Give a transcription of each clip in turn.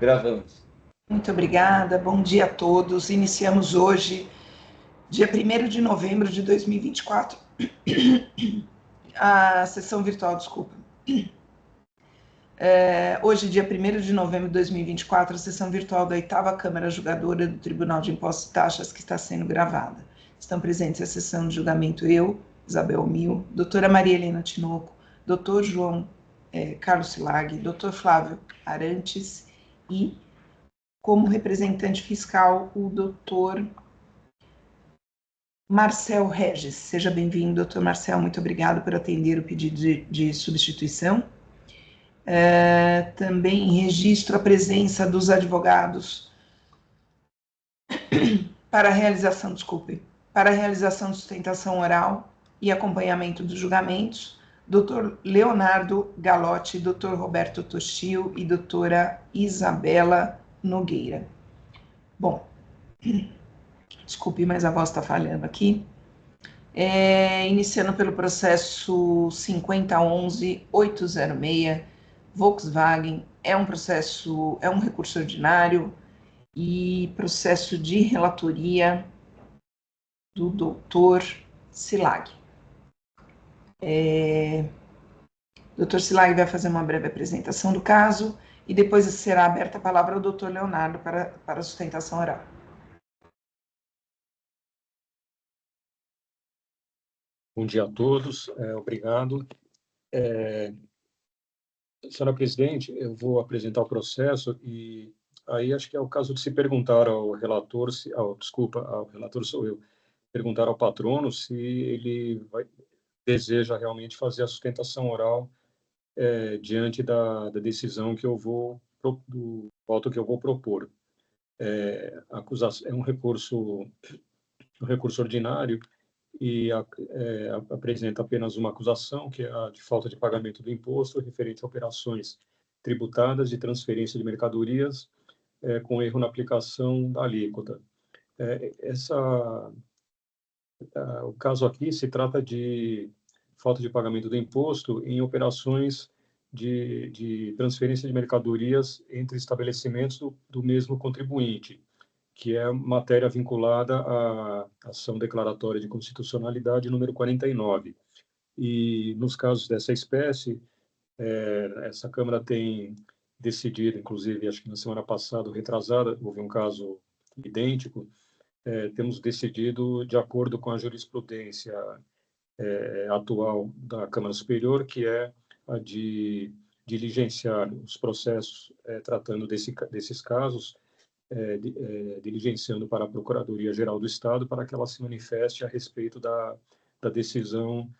Gravamos. Muito obrigada, bom dia a todos. Iniciamos hoje, dia 1º de novembro de 2024, a sessão virtual, desculpa. Hoje, dia 1º de novembro de 2024, a sessão virtual da 8ª Câmara Julgadora do Tribunal de Impostos e Taxas, que está sendo gravada. Estão presentes à sessão de julgamento eu, Isabel Mil, doutora Maria Helena Tinoco, doutor João Carlos Silag, doutor Flávio Arantes e, como representante fiscal, o doutor Marcel Regis. Seja bem-vindo, doutor Marcel, muito obrigado por atender o pedido de substituição. Também registro a presença dos advogados para a realização de sustentação oral e acompanhamento dos julgamentos, doutor Leonardo Galotti, doutor Roberto Toshio e doutora Isabela Nogueira. Bom, desculpe, mas a voz está falhando aqui. Iniciando pelo processo 5011-806, Volkswagen, é um recurso ordinário e processo de relatoria do doutor Silag. Doutor Silag vai fazer uma breve apresentação do caso e depois será aberta a palavra ao doutor Leonardo para a sustentação oral. Bom dia a todos, obrigado. Senhora Presidente, eu vou apresentar o processo e aí acho que é o caso de se perguntar ao relator, ao relator sou eu, perguntar ao patrono se ele deseja realmente fazer a sustentação oral diante da decisão que eu vou, do voto que eu vou propor. É um recurso ordinário e apresenta apenas uma acusação, que é a de falta de pagamento do imposto referente a operações tributadas de transferência de mercadorias com erro na aplicação da alíquota. O caso aqui se trata de falta de pagamento do imposto em operações de transferência de mercadorias entre estabelecimentos do mesmo contribuinte, que é matéria vinculada à ação declaratória de constitucionalidade número 49. E nos casos dessa espécie, essa Câmara tem decidido, inclusive, acho que na semana passada, ou retrasada, houve um caso idêntico, temos decidido de acordo com a jurisprudência atual da Câmara Superior, que é a de diligenciar os processos tratando desses casos, diligenciando para a Procuradoria-Geral do Estado para que ela se manifeste a respeito da decisão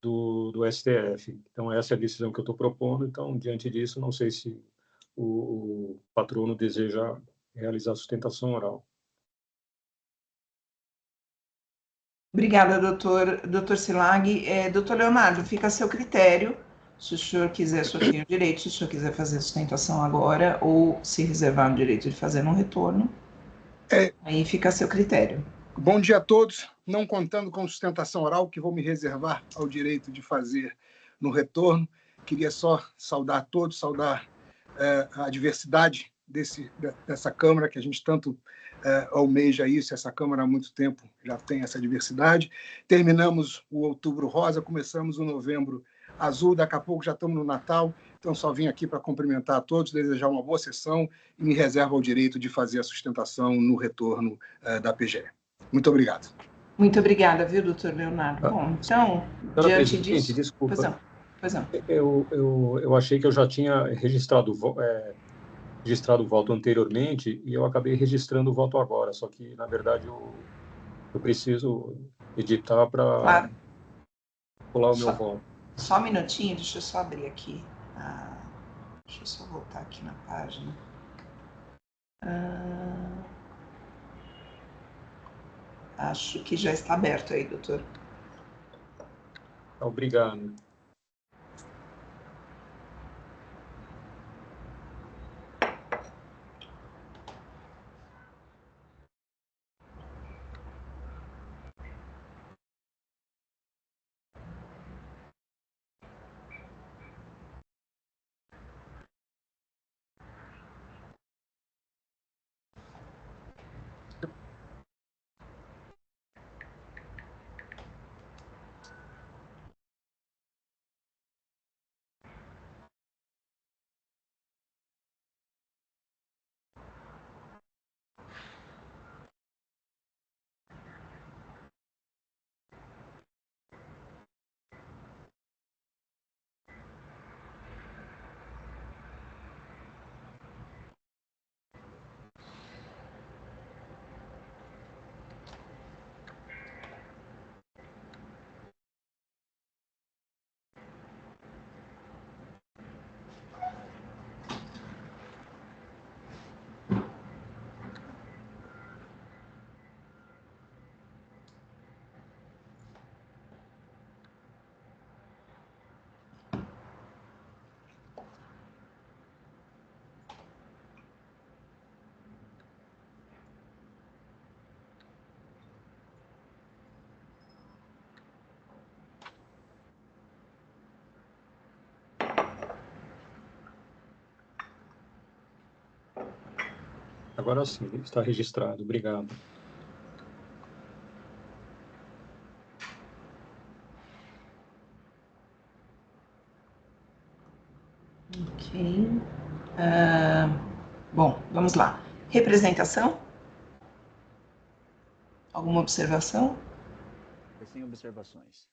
do STF. Então, essa é a decisão que eu estou propondo. Então, diante disso, não sei se o patrono deseja realizar a sustentação oral. Obrigada, doutor Silag. Doutor Leonardo, fica a seu critério. Se o senhor quiser, o senhor tem o direito, se o senhor quiser fazer a sustentação agora ou se reservar o direito de fazer no retorno, aí fica a seu critério. Bom dia a todos. Não contando com sustentação oral, que vou me reservar ao direito de fazer no retorno. Queria só saudar a todos, saudar a diversidade dessa Câmara, que a gente tanto almeja isso. Essa Câmara há muito tempo já tem essa diversidade. Terminamos o Outubro Rosa, começamos o Novembro Azul, daqui a pouco já estamos no Natal, então só vim aqui para cumprimentar a todos, desejar uma boa sessão e me reservo ao direito de fazer a sustentação no retorno da PGE. Muito obrigado. Muito obrigada, viu, doutor Leonardo? Bom, então, diante disso... Desculpa. Pois não. Eu achei que eu já tinha registrado o voto anteriormente e eu acabei registrando o voto agora, só que, na verdade, eu preciso editar para pular o meu voto. Só um minutinho, deixa eu só abrir aqui. Deixa eu só voltar aqui na página. Acho que já está aberto aí, doutor. Obrigado. Agora sim, está registrado. Obrigado. Ok. Bom, vamos lá. Representação? Alguma observação? Sem observações.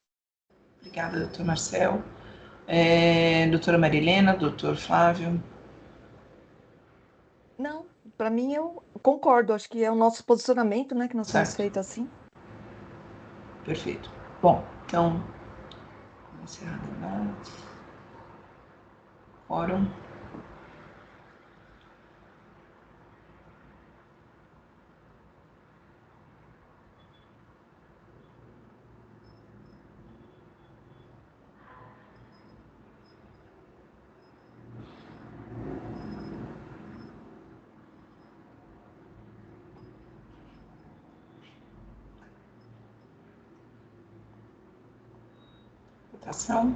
Obrigada, doutor Marcel. Doutora Marilena, doutor Flávio? Não, para mim eu concordo, acho que é o nosso posicionamento, né, que nós temos Certo. feito assim. Perfeito. Bom, então, vamos encerrar o debate. Fórum. Votação.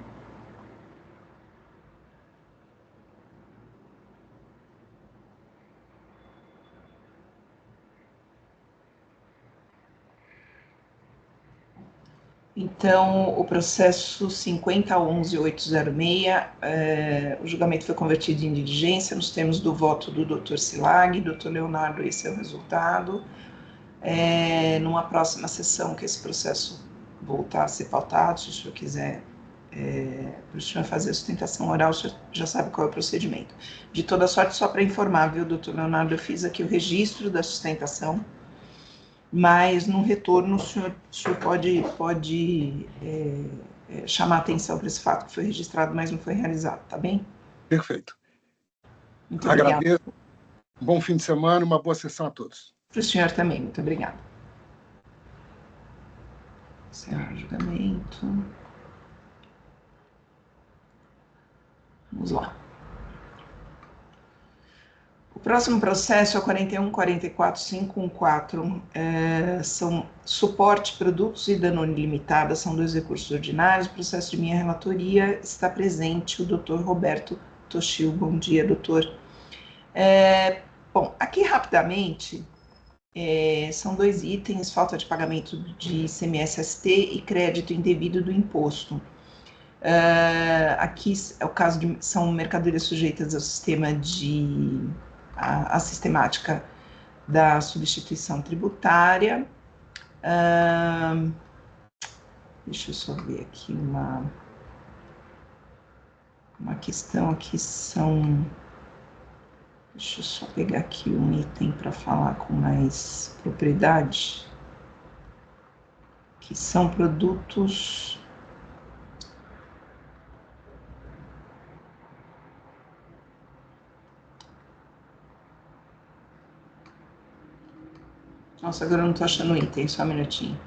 Então, o processo 50.11.806, o julgamento foi convertido em diligência nos termos do voto do Dr. Silag. Dr. Leonardo, esse é o resultado. Numa próxima sessão que esse processo voltar a ser pautado, se o senhor quiser, para o senhor fazer a sustentação oral, o senhor já sabe qual é o procedimento. De toda sorte, só para informar, viu, doutor Leonardo, eu fiz aqui o registro da sustentação, mas no retorno o senhor pode chamar atenção para esse fato que foi registrado, mas não foi realizado, tá bem? Perfeito. Muito obrigada. Agradeço. Bom fim de semana, uma boa sessão a todos. Para o senhor também, muito obrigada. Encerrar o julgamento. Vamos lá. O próximo processo é o 41.44.514, são suporte, produtos e Danone Limitada, são 2 recursos ordinários. O processo de minha relatoria está presente o doutor Roberto Toshio. Bom dia, doutor. Bom, aqui rapidamente, são 2 itens, falta de pagamento de ICMS-ST e crédito indevido do imposto. Aqui é o caso de, são mercadorias sujeitas ao sistema a sistemática da substituição tributária. Deixa eu só ver aqui uma questão aqui, deixa eu só pegar aqui um item para falar com mais propriedade, que são produtos... Nossa, agora eu não estou achando o item, só um minutinho.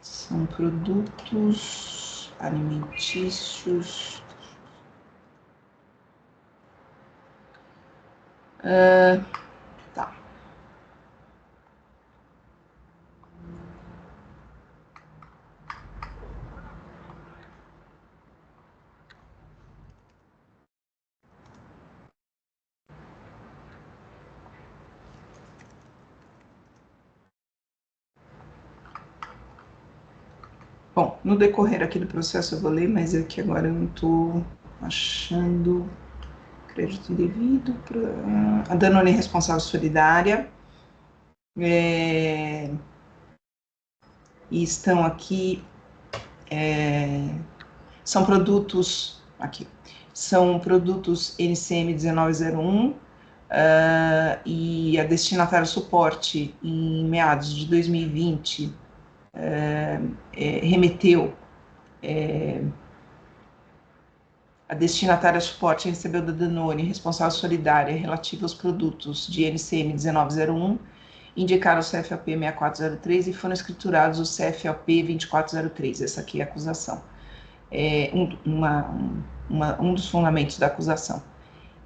São produtos alimentícios. Tá. Bom, no decorrer aqui do processo eu vou ler, mas é que agora eu não estou achando crédito indevido para a Danone Responsável Solidária. E estão aqui, são produtos, aqui, são produtos NCM 1901, e a destinatária suporte em meados de 2020 remeteu, a destinatária suporte recebeu da Danone Responsável Solidária relativa aos produtos de NCM 1901, indicaram o CFOP 6403 e foram escriturados o CFOP 2403. Essa aqui é a acusação, um dos fundamentos da acusação.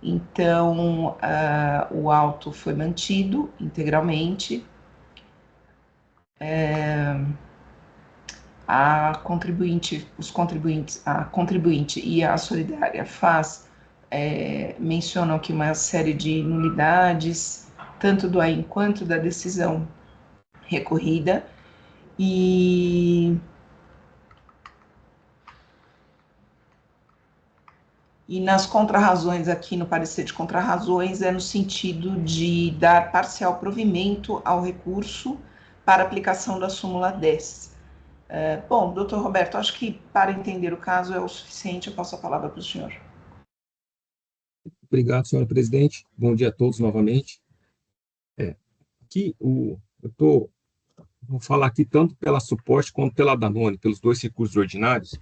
Então, o auto foi mantido integralmente. A contribuinte e a solidária faz mencionam aqui uma série de nulidades, tanto do AIM quanto da decisão recorrida, e nas contrarrazões aqui, no parecer de contrarrazões, é no sentido de dar parcial provimento ao recurso para aplicação da súmula 10. Bom, doutor Roberto, acho que para entender o caso é o suficiente, eu passo a palavra para o senhor. Obrigado, senhora presidente. Bom dia a todos novamente. Aqui, vou falar aqui tanto pela Suporte quanto pela Danone, pelos dois recursos ordinários.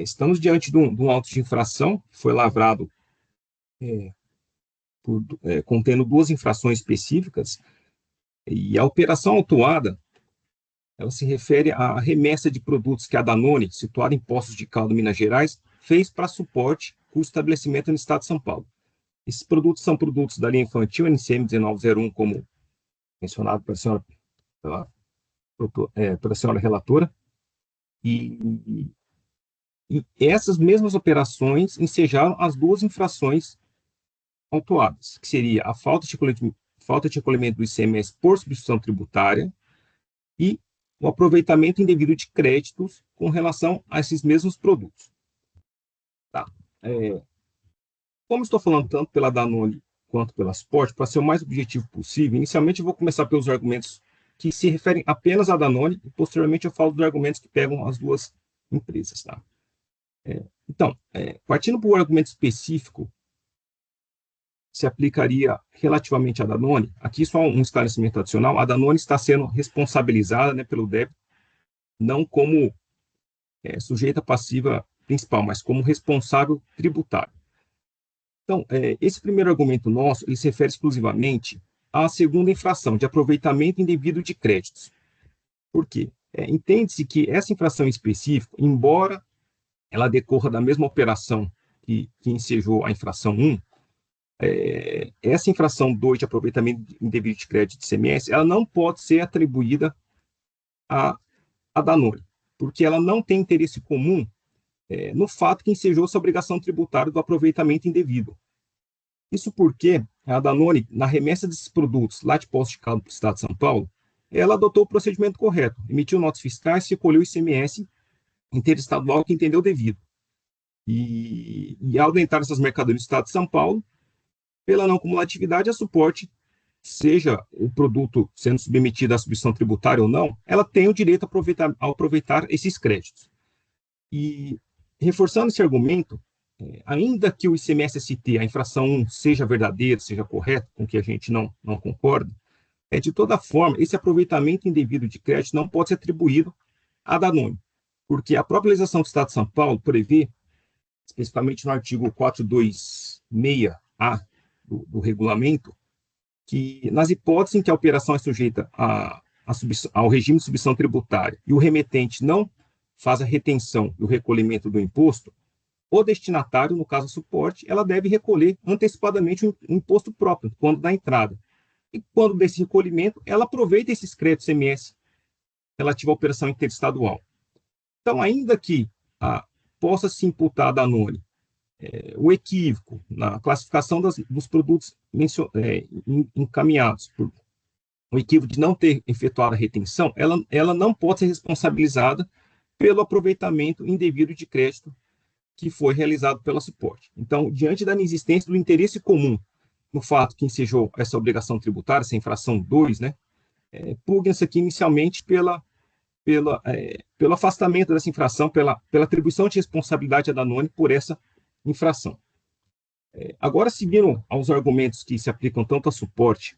Estamos diante de um auto de infração que foi lavrado contendo duas infrações específicas, e a operação autuada ela se refere à remessa de produtos que a Danone, situada em Poços de Caldas, Minas Gerais, fez para Suporte, cujo estabelecimento no estado de São Paulo. Esses produtos são produtos da linha infantil NCM 1901, como mencionado pela senhora relatora, e essas mesmas operações ensejaram as duas infrações autuadas, que seria a falta de recolhimento do ICMS por substituição tributária e o aproveitamento indevido de créditos com relação a esses mesmos produtos. Tá. Como estou falando tanto pela Danone quanto pela Suporte, para ser o mais objetivo possível, inicialmente eu vou começar pelos argumentos que se referem apenas à Danone, e posteriormente eu falo dos argumentos que pegam as duas empresas. Tá? Então, partindo para o argumento específico, se aplicaria relativamente à Danone, aqui só um esclarecimento adicional, a Danone está sendo responsabilizada, né, pelo débito, não como sujeita passiva principal, mas como responsável tributário. Então, esse primeiro argumento nosso, ele se refere exclusivamente à segunda infração, de aproveitamento indevido de créditos. Por quê? Entende-se que essa infração em específico, embora ela decorra da mesma operação que ensejou a infração 1, essa infração 2 de aproveitamento indevido de crédito de ICMS, ela não pode ser atribuída à Danone, porque ela não tem interesse comum no fato que ensejou essa obrigação tributária do aproveitamento indevido. Isso porque a Danone, na remessa desses produtos lá de Poços de Caldas para o estado de São Paulo, ela adotou o procedimento correto, emitiu notas fiscais, recolheu o ICMS interestadual que entendeu devido. E ao adentrar essas mercadorias no estado de São Paulo, pela não cumulatividade, a Suporte, seja o produto sendo submetido à substituição tributária ou não, ela tem o direito a aproveitar esses créditos. E, reforçando esse argumento, ainda que o ICMS-ST, a infração 1, seja verdadeira, seja correta, com que a gente não concorda, de toda forma, esse aproveitamento indevido de crédito não pode ser atribuído à Danone, porque a própria legislação do Estado de São Paulo prevê, especificamente no artigo 426A do regulamento, que nas hipóteses em que a operação é sujeita ao regime de substituição tributária e o remetente não faz a retenção e o recolhimento do imposto, o destinatário, no caso Suporte, ela deve recolher antecipadamente o imposto próprio, quando da entrada. E quando desse recolhimento, ela aproveita esses créditos ICMS relativo à operação interestadual. Então, ainda que possa se imputar a Danone o equívoco na classificação dos produtos encaminhados, por o equívoco de não ter efetuado a retenção, ela não pode ser responsabilizada pelo aproveitamento indevido de crédito que foi realizado pela Suporte. Então, diante da inexistência do interesse comum no fato que ensejou essa obrigação tributária, essa infração 2, né, pugna-se aqui inicialmente pelo afastamento dessa infração, pela atribuição de responsabilidade à Danone por essa infração. Agora, seguindo aos argumentos que se aplicam tanto a Suporte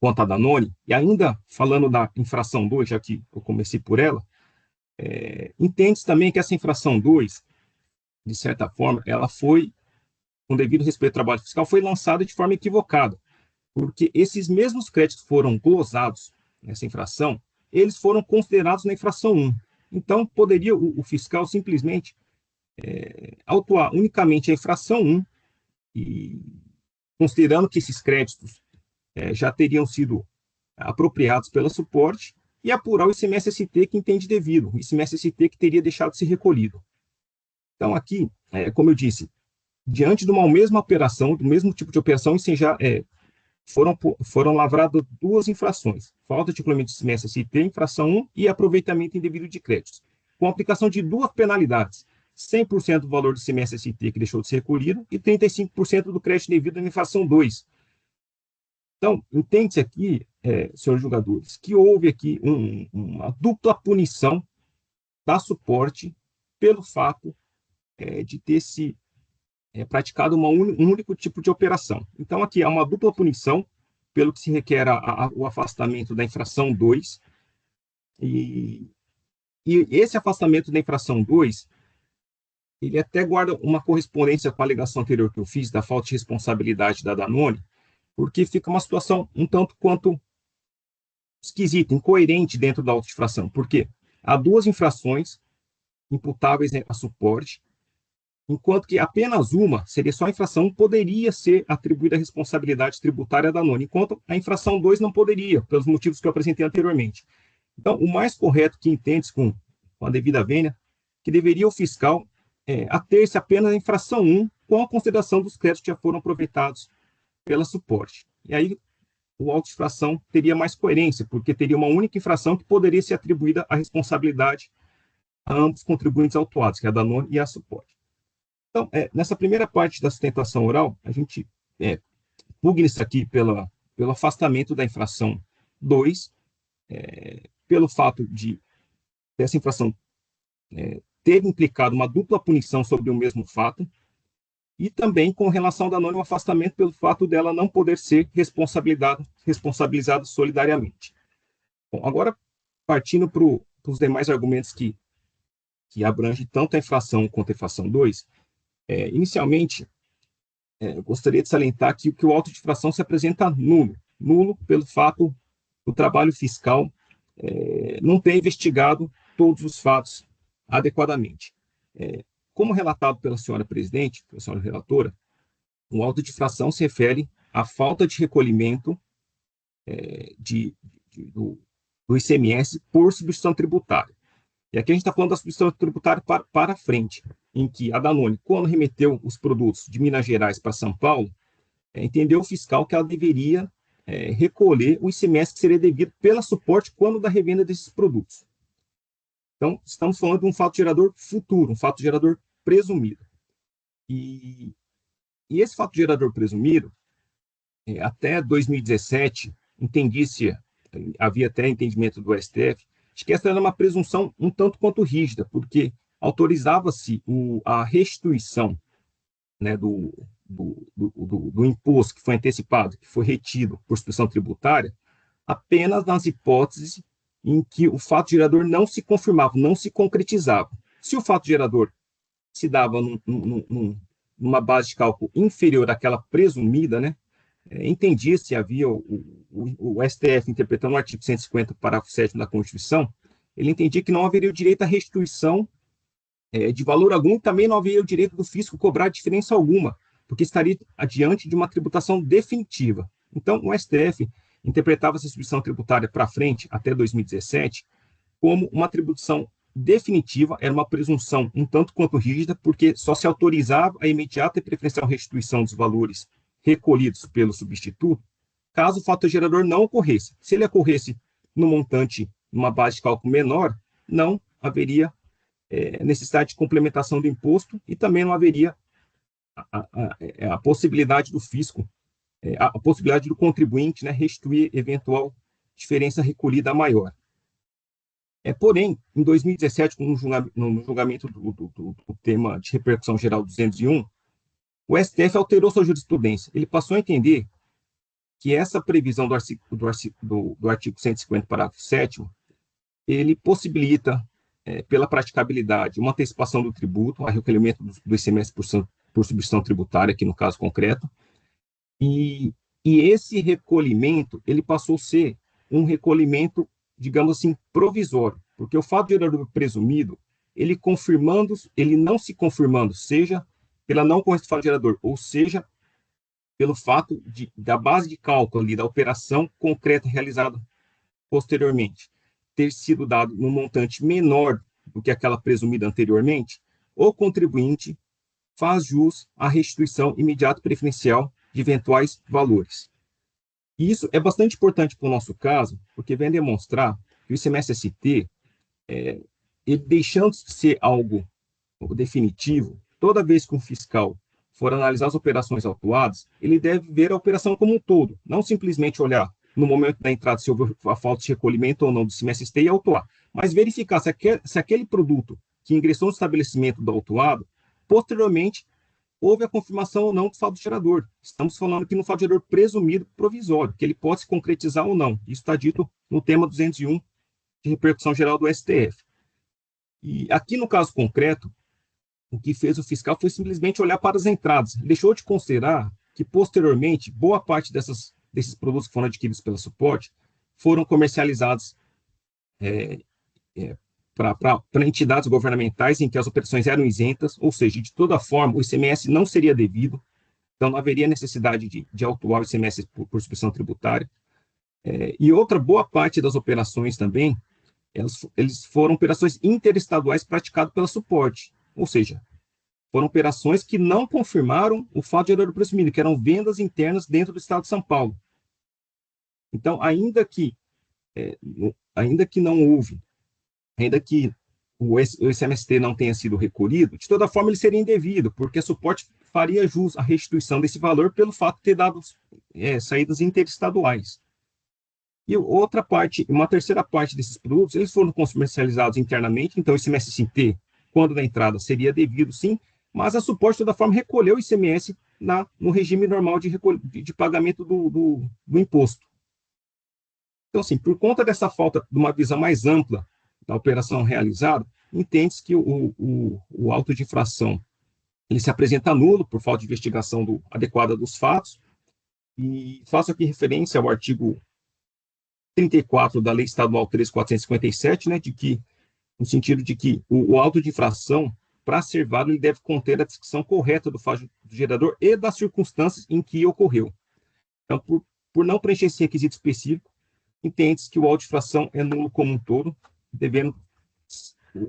quanto a Danone, e ainda falando da infração 2, já que eu comecei por ela, entende-se também que essa infração 2, de certa forma, ela foi, com devido respeito ao trabalho fiscal, foi lançada de forma equivocada, porque esses mesmos créditos foram glosados nessa infração, eles foram considerados na infração 1. Então, poderia o fiscal simplesmente autuar unicamente a infração 1, e considerando que esses créditos já teriam sido apropriados pela Suporte, e apurar o ICMS-ST que entende devido, o ICMS-ST que teria deixado de ser recolhido. Então, aqui, como eu disse, diante de uma mesma operação, do mesmo tipo de operação, foram lavradas duas infrações: falta de cumprimento de ICMS-ST, infração 1, e aproveitamento indevido de créditos, com aplicação de duas penalidades: 100% do valor do ICMS-ST que deixou de ser recolhido e 35% do crédito devido na infração 2. Então, entende-se aqui, senhores julgadores, que houve aqui uma dupla punição da Suporte pelo fato de ter se praticado um único tipo de operação. Então, aqui há uma dupla punição, pelo que se requer o afastamento da infração 2, e esse afastamento da infração 2, ele até guarda uma correspondência com a alegação anterior que eu fiz, da falta de responsabilidade da Danone, porque fica uma situação um tanto quanto esquisita, incoerente dentro da auto-infração, porque há duas infrações imputáveis a Suporte, enquanto que apenas uma, seria só a infração 1, poderia ser atribuída a responsabilidade tributária da Danone, enquanto a infração 2 não poderia, pelos motivos que eu apresentei anteriormente. Então, o mais correto que entende-se com a devida vênia, que deveria o fiscal ater-se apenas à infração 1, com a consideração dos créditos que já foram aproveitados pela Suporte. E aí, o auto-infração teria mais coerência, porque teria uma única infração que poderia ser atribuída a responsabilidade a ambos contribuintes autuados, que é a Danone e a Suporte. Então, nessa primeira parte da sustentação oral, a gente pugna isso aqui pelo afastamento da infração 2, pelo fato de essa infração ter implicado uma dupla punição sobre o mesmo fato, e também com relação da Danone, o afastamento pelo fato dela não poder ser responsabilizada solidariamente. Bom, agora, partindo para os demais argumentos que abrangem tanto a infração quanto a infração 2, inicialmente, eu gostaria de salientar que o auto de infração se apresenta nulo pelo fato do trabalho fiscal não ter investigado todos os fatos adequadamente. Como relatado pela senhora presidente, pela senhora relatora, o auto de infração se refere à falta de recolhimento do ICMS por substituição tributária. E aqui a gente está falando da substituição tributária para frente, em que a Danone, quando remeteu os produtos de Minas Gerais para São Paulo, entendeu o fiscal que ela deveria recolher o ICMS que seria devido pela Suporte quando da revenda desses produtos. Então, estamos falando de um fato gerador futuro, um fato gerador presumido. E esse fato gerador presumido, até 2017, havia até entendimento do STF, de que essa era uma presunção um tanto quanto rígida, porque autorizava-se a restituição, né, do imposto que foi antecipado, que foi retido por substituição tributária, apenas nas hipóteses em que o fato gerador não se confirmava, não se concretizava. Se o fato gerador se dava numa base de cálculo inferior àquela presumida, né, entendia-se, havia o STF interpretando o artigo 150, parágrafo 7º da Constituição, ele entendia que não haveria o direito à restituição de valor algum, e também não haveria o direito do fisco cobrar diferença alguma, porque estaria adiante de uma tributação definitiva. Então, o STF interpretava essa substituição tributária para frente, até 2017, como uma tributação definitiva, era uma presunção um tanto quanto rígida, porque só se autorizava a imediata e preferencial restituição dos valores recolhidos pelo substituto, caso o fato gerador não ocorresse. Se ele ocorresse no montante, numa base de cálculo menor, não haveria necessidade de complementação do imposto e também não haveria a possibilidade do fisco, a possibilidade do contribuinte, né, restituir eventual diferença recolhida maior. Porém, em 2017, no julgamento do tema de repercussão geral 201, o STF alterou sua jurisprudência. Ele passou a entender que essa previsão do artigo 150, parágrafo 7º, ele possibilita, pela praticabilidade, uma antecipação do tributo, a recolhimento do ICMS por substituição tributária, aqui no caso concreto, e esse recolhimento, ele passou a ser um recolhimento, digamos assim, provisório, porque o fato gerador presumido, ele não se confirmando, seja pela não ocorrência do fato gerador, ou seja, pelo fato da base de cálculo ali, da operação concreta realizada posteriormente, ter sido dado num montante menor do que aquela presumida anteriormente, o contribuinte faz jus à restituição imediata e preferencial de eventuais valores. E isso é bastante importante para o nosso caso, porque vem demonstrar que o ICMS-ST, ele deixando de ser algo definitivo, toda vez que um fiscal for analisar as operações autuadas, ele deve ver a operação como um todo, não simplesmente olhar no momento da entrada se houve a falta de recolhimento ou não do ICMS-ST e autuar, mas verificar se aquele produto que ingressou no estabelecimento do autuado, posteriormente, houve a confirmação ou não do saldo gerador. Estamos falando aqui no saldo gerador presumido provisório, que ele pode se concretizar ou não. Isso está dito no tema 201 de repercussão geral do STF. E aqui no caso concreto, o que fez o fiscal foi simplesmente olhar para as entradas. Deixou de considerar que, posteriormente, boa parte desses produtos que foram adquiridos pela Suporte foram comercializados para entidades governamentais em que as operações eram isentas, ou seja, de toda forma, o ICMS não seria devido, então não haveria necessidade de autuar o ICMS por suspensão tributária. E outra boa parte das operações também, eles foram operações interestaduais praticadas pela Suporte, ou seja, foram operações que não confirmaram o fato de gerador presumido, que eram vendas internas dentro do Estado de São Paulo. Então, ainda que não houve, ainda que o ICMS-ST não tenha sido recolhido, de toda forma ele seria indevido, porque a Suporte faria jus à restituição desse valor pelo fato de ter dado saídas interestaduais. E outra parte, uma terceira parte desses produtos, eles foram comercializados internamente, então o ICMS-ST, quando da entrada, seria devido, sim, mas a Suporte, de toda forma, recolheu o ICMS no regime normal de pagamento do imposto. Então, assim, por conta dessa falta de uma visão mais ampla da operação realizada, entende-se que o auto de infração ele se apresenta nulo por falta de investigação adequada dos fatos, e faço aqui referência ao artigo 34 da Lei Estadual 13.457, né, no sentido de que o auto de infração, para ser válido, ele deve conter a descrição correta do fato do gerador e das circunstâncias em que ocorreu. Então, por não preencher esse requisito específico, entende-se que o auto de infração é nulo como um todo, devendo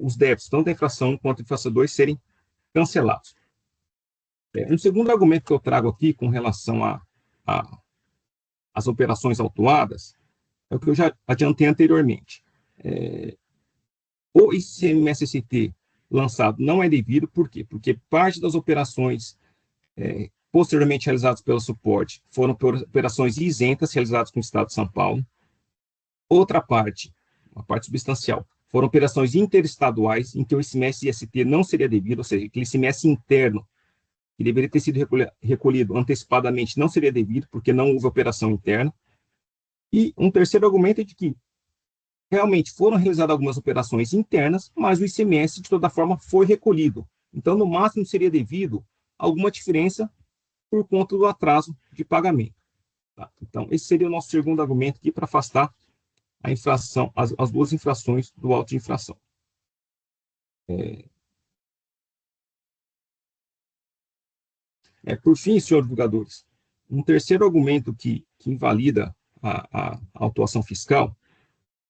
os débitos, tanto da infração 1 quanto da infração 2, serem cancelados. Um segundo argumento que eu trago aqui com relação às operações autuadas é o que eu já adiantei anteriormente. O ICMS-ST lançado não é devido, por quê? Porque parte das operações posteriormente realizadas pelo Suporte foram operações isentas realizadas com o Estado de São Paulo. Outra parte, uma parte substancial, foram operações interestaduais em que o ICMS-ST não seria devido, ou seja, aquele ICMS interno que deveria ter sido recolhido antecipadamente não seria devido, porque não houve operação interna. E um terceiro argumento é de que realmente foram realizadas algumas operações internas, mas o ICMS, de toda forma, foi recolhido. Então, no máximo, seria devido a alguma diferença por conta do atraso de pagamento. Tá? Então, esse seria o nosso segundo argumento aqui para afastar a infração, as duas infrações do auto de infração. Por fim, senhores julgadores, um terceiro argumento que invalida a autuação fiscal,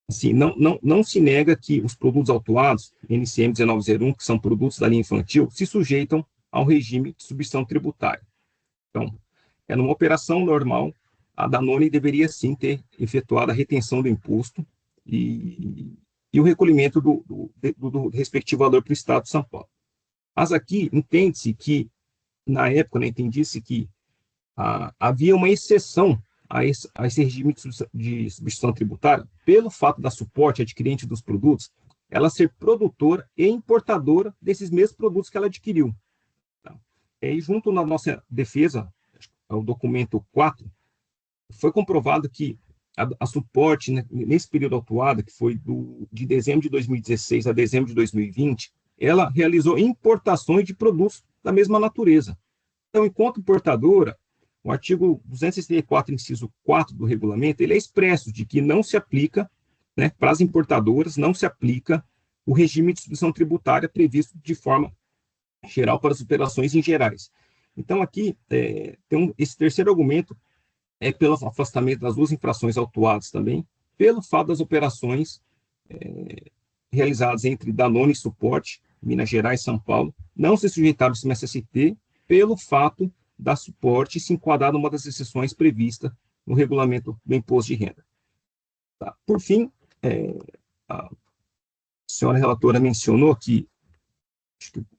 assim, não se nega que os produtos autuados, NCM 1901, que são produtos da linha infantil, se sujeitam ao regime de substituição tributária. Então, numa operação normal, a Danone deveria sim ter efetuado a retenção do imposto e o recolhimento do respectivo valor para o Estado de São Paulo. Mas aqui entende-se que, na época, entendia-se que havia uma exceção a esse regime de substituição tributária, pelo fato da Suporte, adquirente dos produtos, ela ser produtora e importadora desses mesmos produtos que ela adquiriu. Tá? E junto na nossa defesa, o documento 4, foi comprovado que a Suporte, né, nesse período autuado, que foi de dezembro de 2016 a dezembro de 2020, ela realizou importações de produtos da mesma natureza. Então, enquanto importadora, o artigo 264, inciso 4 do regulamento, ele é expresso de que não se aplica, né, para as importadoras, não se aplica o regime de substituição tributária previsto de forma geral para as operações em gerais. Então, aqui, esse terceiro argumento pelo afastamento das duas infrações autuadas também, pelo fato das operações realizadas entre Danone e Suporte, Minas Gerais e São Paulo, não ser sujeitado ao CMS-ST pelo fato da suporte se enquadrar numa das exceções previstas no regulamento do imposto de renda. Tá. Por fim, a senhora relatora mencionou que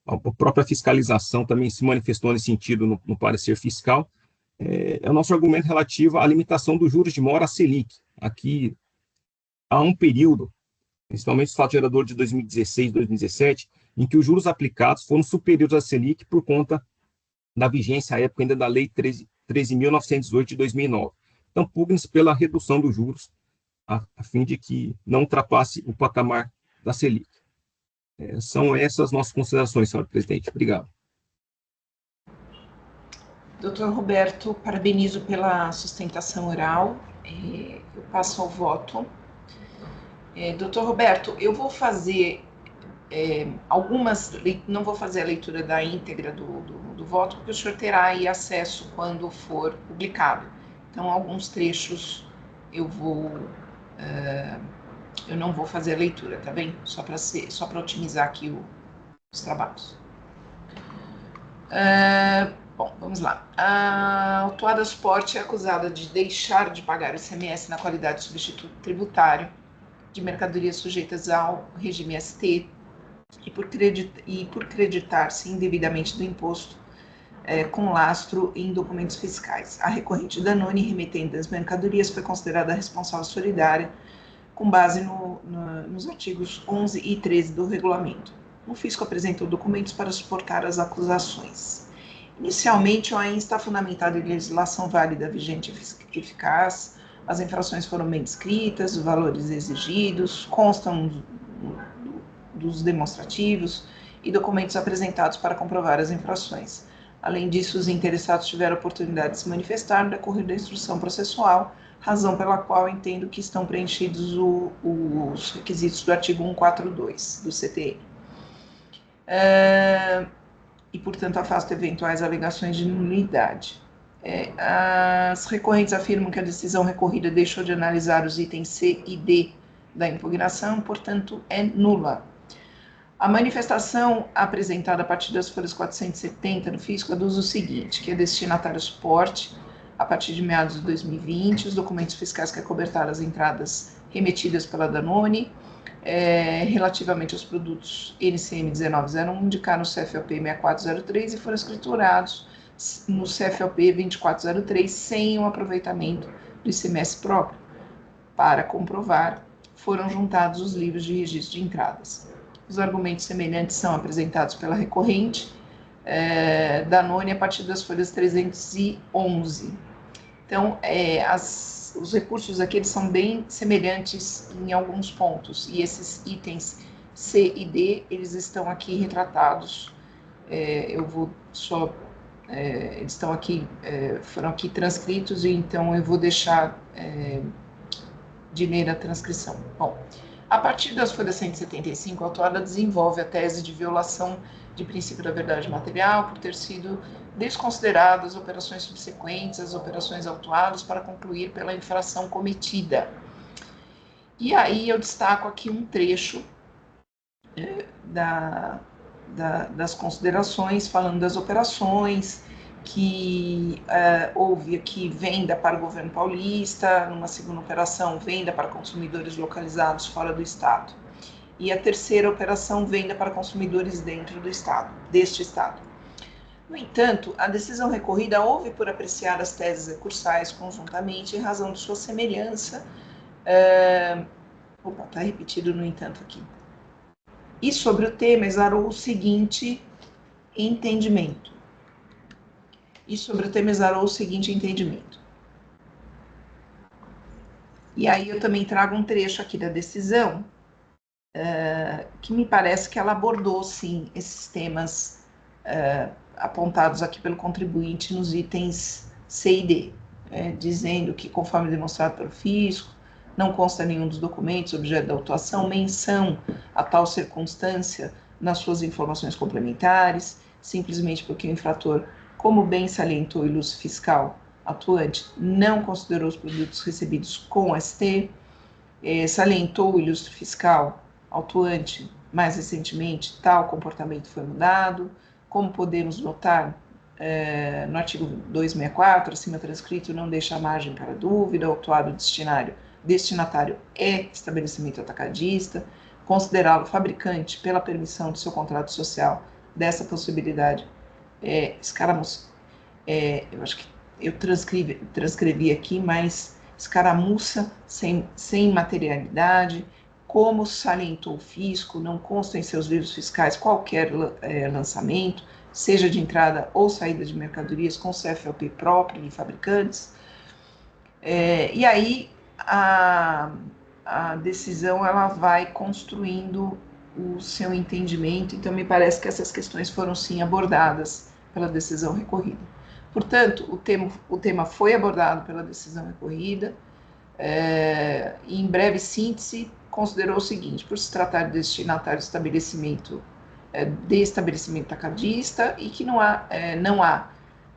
a própria fiscalização também se manifestou nesse sentido no parecer fiscal. É o nosso argumento relativo à limitação dos juros de mora à Selic. Aqui há um período, principalmente o fato gerador de 2016 e 2017, em que os juros aplicados foram superiores à Selic por conta da vigência à época ainda da Lei 13.918 de 2009. Então, pugna-se pela redução dos juros, a fim de que não ultrapasse o patamar da Selic. São essas nossas considerações, senhora presidente. Obrigado. Doutor Roberto, parabenizo pela sustentação oral. Eu passo ao voto. Doutor Roberto, eu vou fazer não vou fazer a leitura da íntegra do voto, porque o senhor terá aí acesso quando for publicado. Então, alguns trechos eu não vou fazer a leitura, tá bem? Só para otimizar aqui os trabalhos. Bom, vamos lá. A autuada suporte é acusada de deixar de pagar o ICMS na qualidade de substituto tributário de mercadorias sujeitas ao regime ST e por creditar-se indevidamente do imposto com lastro em documentos fiscais. A recorrente Danone, remetente das mercadorias, foi considerada responsável solidária com base nos artigos 11 e 13 do regulamento. O fisco apresentou documentos para suportar as acusações. Inicialmente, o AIN está fundamentado em legislação válida, vigente e eficaz, as infrações foram bem descritas, os valores exigidos, constam dos demonstrativos e documentos apresentados para comprovar as infrações. Além disso, os interessados tiveram a oportunidade de se manifestar no decorrer da instrução processual, razão pela qual entendo que estão preenchidos os requisitos do artigo 142 do CTN. E, portanto, afasto eventuais alegações de nulidade. As recorrentes afirmam que a decisão recorrida deixou de analisar os itens C e D da impugnação, portanto, é nula. A manifestação apresentada a partir das folhas 470 no fisco aduz o seguinte, que é destinatário suporte, a partir de meados de 2020, os documentos fiscais que acobertaram as entradas remetidas pela Danone, relativamente aos produtos NCM 1901, indicaram o CFOP 6403 e foram escriturados no CFOP 2403 sem o aproveitamento do ICMS próprio. Para comprovar, foram juntados os livros de registro de entradas. Os argumentos semelhantes são apresentados pela recorrente Danone a partir das folhas 311. Então, os recursos aqui eles são bem semelhantes em alguns pontos, e esses itens C e D, eles estão aqui retratados. Eu vou só... eles estão aqui, foram aqui transcritos, e então eu vou deixar de ler a transcrição. Bom, a partir das folhas 175, a autora desenvolve a tese de violação de princípio da verdade material por ter sido desconsideradas as operações subsequentes, as operações autuadas para concluir pela infração cometida. E aí eu destaco aqui um trecho das considerações, falando das operações, que houve aqui venda para o governo paulista, numa segunda operação, venda para consumidores localizados fora do estado. E a terceira operação, venda para consumidores dentro deste estado. No entanto, a decisão recorrida houve por apreciar as teses recursais conjuntamente em razão de sua semelhança. Está repetido no entanto aqui. E sobre o tema, exarou o seguinte entendimento. E aí eu também trago um trecho aqui da decisão, que me parece que ela abordou, sim, esses temas apontados aqui pelo contribuinte nos itens C e D, dizendo que, conforme demonstrado pelo fisco, não consta nenhum dos documentos objeto da autuação menção a tal circunstância nas suas informações complementares, simplesmente porque o infrator, como bem salientou o ilustre fiscal atuante, não considerou os produtos recebidos com ST, salientou o ilustre fiscal autuante, mais recentemente, tal comportamento foi mudado, como podemos notar, no artigo 264, acima transcrito, não deixa margem para dúvida, o autuado destinatário é estabelecimento atacadista, considerá-lo fabricante pela permissão do seu contrato social dessa possibilidade escaramuça. Eu acho que eu transcrevi aqui, mas escaramuça sem materialidade, como salientou o fisco, não consta em seus livros fiscais qualquer lançamento, seja de entrada ou saída de mercadorias com CFLP próprio de fabricantes. E aí a decisão ela vai construindo o seu entendimento, então me parece que essas questões foram sim abordadas pela decisão recorrida. Portanto, o tema foi abordado pela decisão recorrida, e em breve síntese considerou o seguinte: por se tratar de destinatário de estabelecimento atacadista e que não há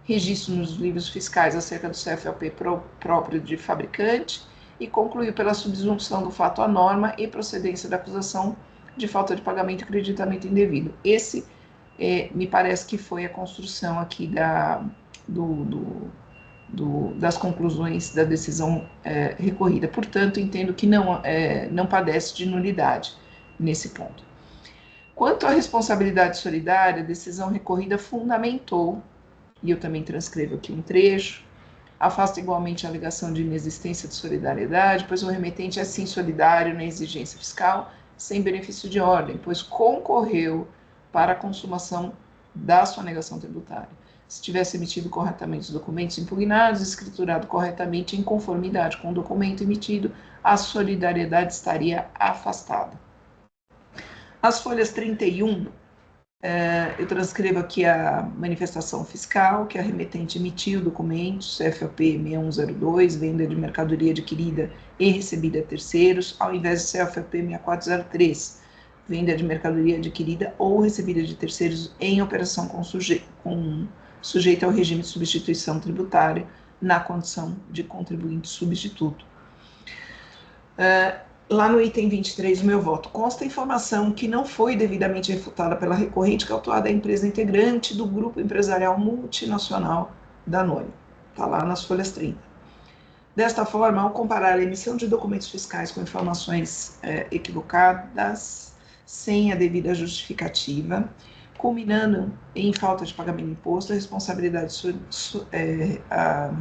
registro nos livros fiscais acerca do CFLP próprio de fabricante, e concluiu pela subsunção do fato à norma e procedência da acusação de falta de pagamento e acreditamento indevido. Esse me parece que foi a construção aqui das conclusões da decisão recorrida. Portanto, entendo que não padece de nulidade nesse ponto. Quanto à responsabilidade solidária, a decisão recorrida fundamentou, e eu também transcrevo aqui um trecho, afasta igualmente a alegação de inexistência de solidariedade, pois o remetente é sim solidário na exigência fiscal, sem benefício de ordem, pois concorreu para a consumação da sua negação tributária. Se tivesse emitido corretamente os documentos impugnados, escriturado corretamente em conformidade com o documento emitido, a solidariedade estaria afastada. As folhas 31, eu transcrevo aqui a manifestação fiscal, que a remetente emitiu o documento CFLP 6102, venda de mercadoria adquirida e recebida a terceiros, ao invés de CFLP 6403, venda de mercadoria adquirida ou recebida de terceiros em operação sujeita ao regime de substituição tributária na condição de contribuinte substituto. Lá no item 23 do meu voto, consta a informação que não foi devidamente refutada pela recorrente que a autuada é a empresa integrante do grupo empresarial multinacional da Noni. Está lá nas folhas 30. Desta forma, ao comparar a emissão de documentos fiscais com informações equivocadas, sem a devida justificativa, culminando em falta de pagamento de imposto, a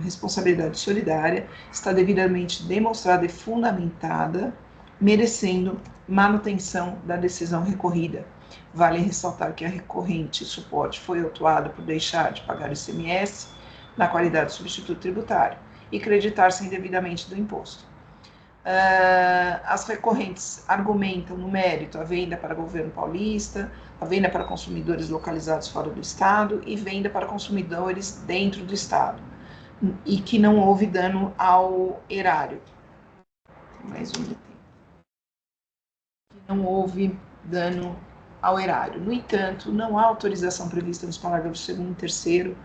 responsabilidade solidária está devidamente demonstrada e fundamentada, merecendo manutenção da decisão recorrida. Vale ressaltar que a recorrente suporte foi autuada por deixar de pagar ICMS na qualidade de substituto tributário e creditar-se indevidamente do imposto. As recorrentes argumentam no mérito a venda para o governo paulista, a venda para consumidores localizados fora do Estado e venda para consumidores dentro do Estado, e que não houve dano ao erário. Mais um item. Não houve dano ao erário. No entanto, não há autorização prevista nos parágrafos 2º e 3º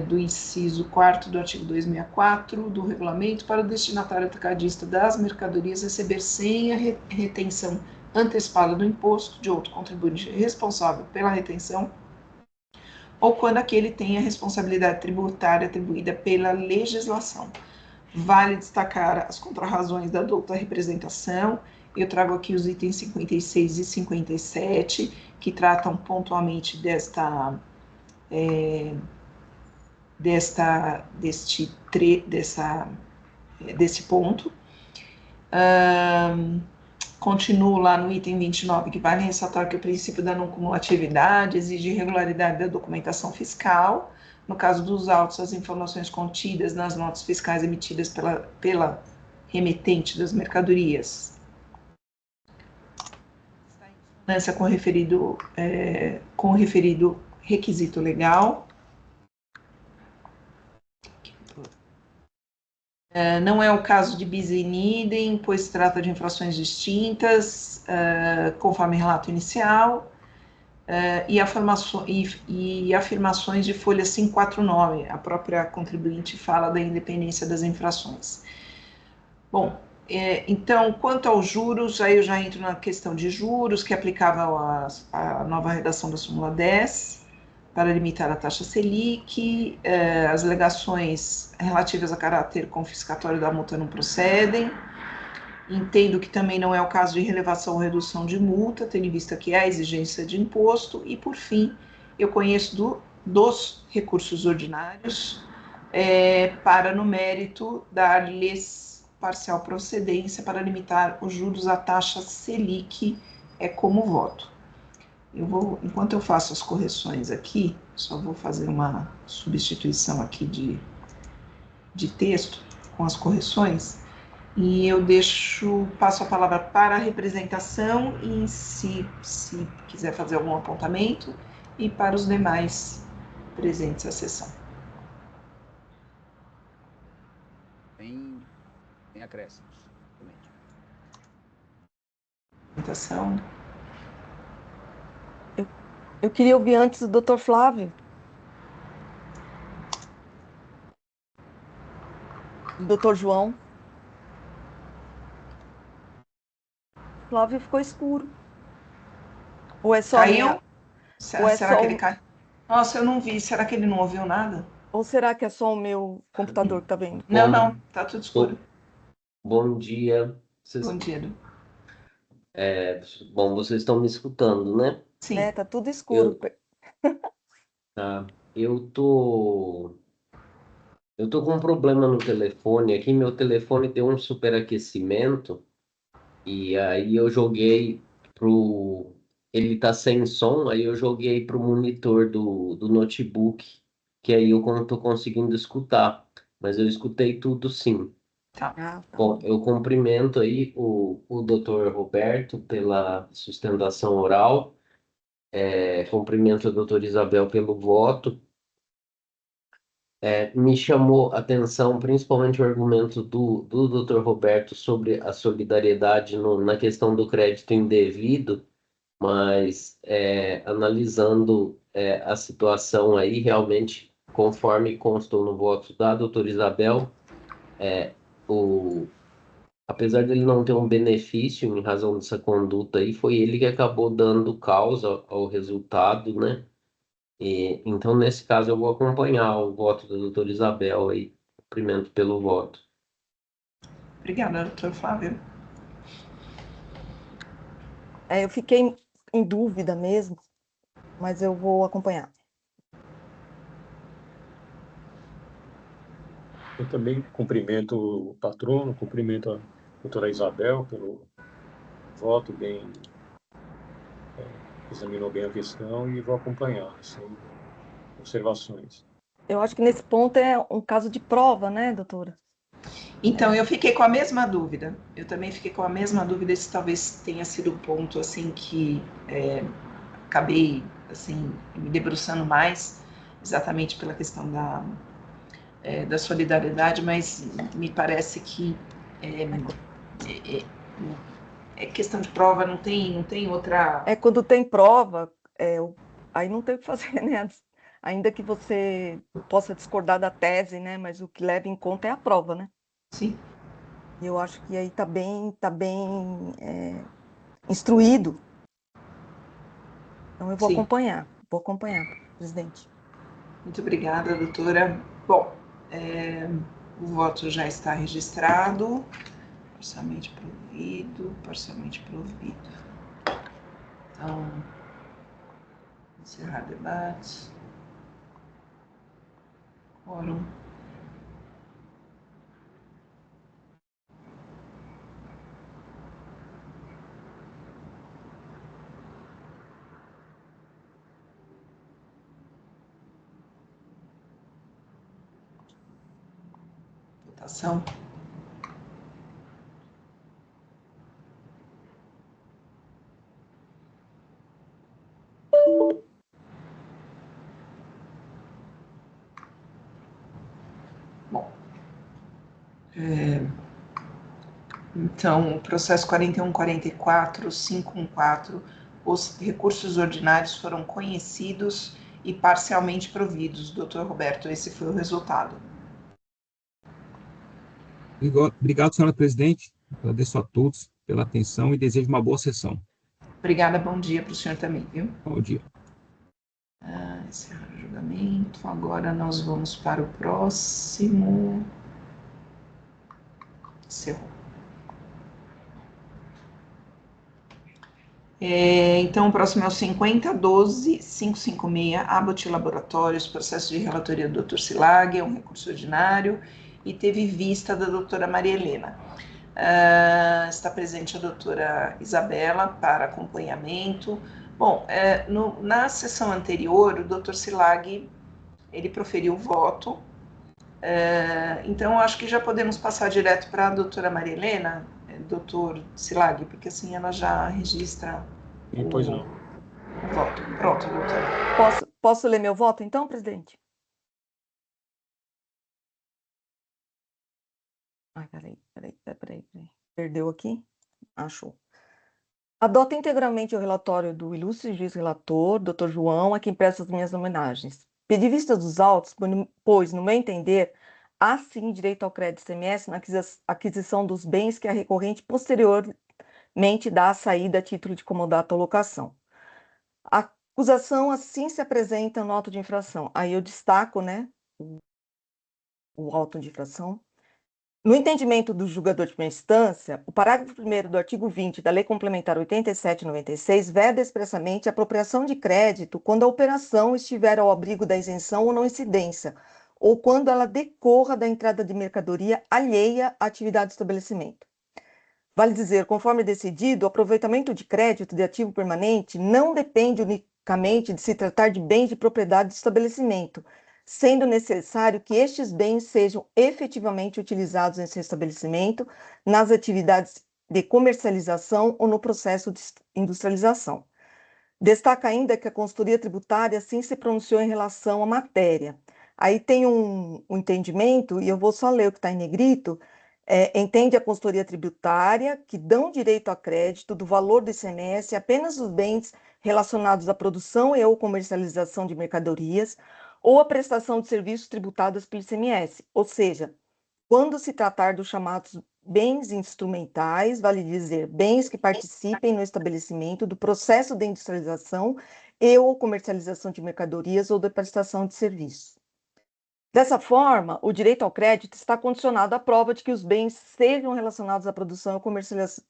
do inciso 4º do artigo 264 do regulamento para o destinatário atacadista das mercadorias receber sem a retenção antecipada do imposto de outro contribuinte responsável pela retenção, ou quando aquele tem a responsabilidade tributária atribuída pela legislação. Vale destacar as contrarrazões da douta representação. Eu trago aqui os itens 56 e 57, que tratam pontualmente desse ponto. Continuo lá no item 29, que vale ressaltar que o princípio da não cumulatividade exige regularidade da documentação fiscal. No caso dos autos, as informações contidas nas notas fiscais emitidas pela remetente das mercadorias está em consonância com o referido requisito legal. Não é o caso de bis in idem, pois se trata de infrações distintas, conforme relato inicial, e afirmações de folha 549, a própria contribuinte fala da independência das infrações. Bom, então, quanto aos juros, aí eu já entro na questão de juros, que aplicava a nova redação da súmula 10, para limitar a taxa Selic, as alegações relativas a caráter confiscatório da multa não procedem. Entendo que também não é o caso de relevação ou redução de multa, tendo em vista que é a exigência de imposto. E, por fim, eu conheço dos recursos ordinários para, no mérito, dar-lhes parcial procedência para limitar os juros à taxa Selic como voto. Enquanto eu faço as correções aqui, só vou fazer uma substituição aqui de texto com as correções, e eu passo a palavra para a representação e se quiser fazer algum apontamento, e para os demais presentes à sessão. Tem acréscimos. Apresentação. Eu queria ouvir antes o Dr. Flávio. Dr. João. Flávio ficou escuro. Ou é só Caiu? Ou é Será só que ele caiu? Nossa, eu não vi. Será que ele não ouviu nada? Ou será que é só o meu computador que tá vendo? Não, tá tudo escuro. Bom dia. Bom dia. Bom, vocês estão me escutando, né? Sim. Tá tudo escuro. Tá. Eu tô com um problema no telefone aqui. Meu telefone deu um superaquecimento e aí eu joguei pro. Ele tá sem som, aí eu joguei pro monitor do notebook, que aí eu tô conseguindo escutar. Mas eu escutei tudo sim. Tá. Bom, eu cumprimento aí o Dr. Roberto pela sustentação oral, cumprimento a doutora Isabel pelo voto. Me chamou a atenção principalmente o argumento do Dr. Roberto sobre a solidariedade na questão do crédito indevido, mas analisando a situação aí, realmente, conforme constou no voto da doutora Isabel, apesar dele não ter um benefício em razão dessa conduta aí, foi ele que acabou dando causa ao resultado, né? Então, nesse caso, eu vou acompanhar o voto da doutora Isabel aí, cumprimento pelo voto. Obrigada, doutor Flávio. Eu fiquei em dúvida mesmo, mas eu vou acompanhar. Eu também cumprimento o patrono, cumprimento a doutora Isabel pelo voto, examinou bem a questão e vou acompanhar, sem observações. Eu acho que nesse ponto é um caso de prova, né, doutora? Então, eu fiquei com a mesma dúvida. Eu também fiquei com a mesma dúvida se talvez tenha sido o ponto, assim, que acabei, assim, me debruçando mais, exatamente pela questão da solidariedade, mas me parece que é questão de prova, não tem outra... Quando tem prova, aí não tem o que fazer, né? Ainda que você possa discordar da tese, né? Mas o que leva em conta é a prova, né? Sim. Eu acho que aí está bem instruído. Então eu vou acompanhar, presidente. Muito obrigada, doutora. Bom, o voto já está registrado, parcialmente provido. Então, encerrar debate. Quórum. Votação. Bom, então, o processo 41.44.514, os recursos ordinários foram conhecidos e parcialmente providos. Doutor Roberto, esse foi o resultado. Obrigado, senhora presidente. Agradeço a todos pela atenção e desejo uma boa sessão. Obrigada, bom dia para o senhor também, viu? Bom dia. Encerrar o julgamento. Agora nós vamos para o próximo. Encerrou. Então, o próximo é o 5012-556, Abbott Laboratórios, processo de relatoria do Dr. Silag, é um recurso ordinário, e teve vista da doutora Maria Helena. Está presente a doutora Isabela para acompanhamento. Bom, na sessão anterior, o doutor Silag, ele proferiu o voto, então acho que já podemos passar direto para a doutora Maria Helena, doutor Silag, porque assim ela já registra Pois não. o voto. Pronto, doutora. Posso ler meu voto, então, presidente? Ai, peraí. Perdeu aqui? Achou. Adoto integralmente o relatório do ilustre juiz relator, Dr. João, a quem presto as minhas homenagens. Pedi vista dos autos, pois, no meu entender, há sim direito ao crédito ICMS na aquisição dos bens que a recorrente posteriormente dá à saída a título de comodato ou locação. A acusação assim se apresenta no auto de infração. Aí eu destaco, né, o auto de infração. No entendimento do julgador de primeira instância, o parágrafo 1º do artigo 20 da Lei Complementar 87/96 veda expressamente a apropriação de crédito quando a operação estiver ao abrigo da isenção ou não incidência, ou quando ela decorra da entrada de mercadoria alheia à atividade do estabelecimento. Vale dizer, conforme decidido, o aproveitamento de crédito de ativo permanente não depende unicamente de se tratar de bens de propriedade do estabelecimento, sendo necessário que estes bens sejam efetivamente utilizados em seu estabelecimento, nas atividades de comercialização ou no processo de industrialização. Destaca ainda que a consultoria tributária sim se pronunciou em relação à matéria. Aí tem um entendimento, e eu vou só ler o que está em negrito. Entende a consultoria tributária que dão direito a crédito do valor do ICMS apenas os bens relacionados à produção e ou comercialização de mercadorias ou a prestação de serviços tributados pelo ICMS, ou seja, quando se tratar dos chamados bens instrumentais, vale dizer, bens que participem no estabelecimento do processo de industrialização e ou comercialização de mercadorias ou de prestação de serviços. Dessa forma, o direito ao crédito está condicionado à prova de que os bens sejam relacionados à produção e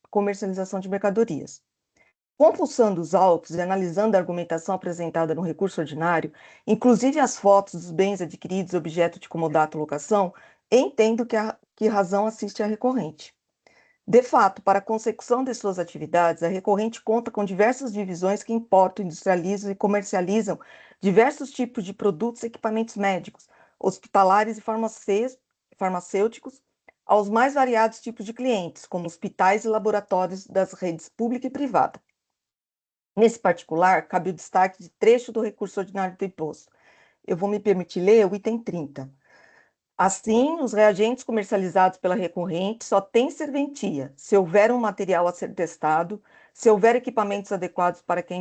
comercialização de mercadorias. Compulsando os autos e analisando a argumentação apresentada no recurso ordinário, inclusive as fotos dos bens adquiridos objeto de comodato ou locação, entendo que razão assiste a recorrente. De fato, para a consecução de suas atividades, a recorrente conta com diversas divisões que importam, industrializam e comercializam diversos tipos de produtos e equipamentos médicos, hospitalares e farmacêuticos, aos mais variados tipos de clientes, como hospitais e laboratórios das redes pública e privada. Nesse particular, cabe o destaque de trecho do recurso ordinário do imposto. Eu vou me permitir ler o item 30. Assim, os reagentes comercializados pela recorrente só têm serventia se houver um material a ser testado, se houver equipamentos adequados para que a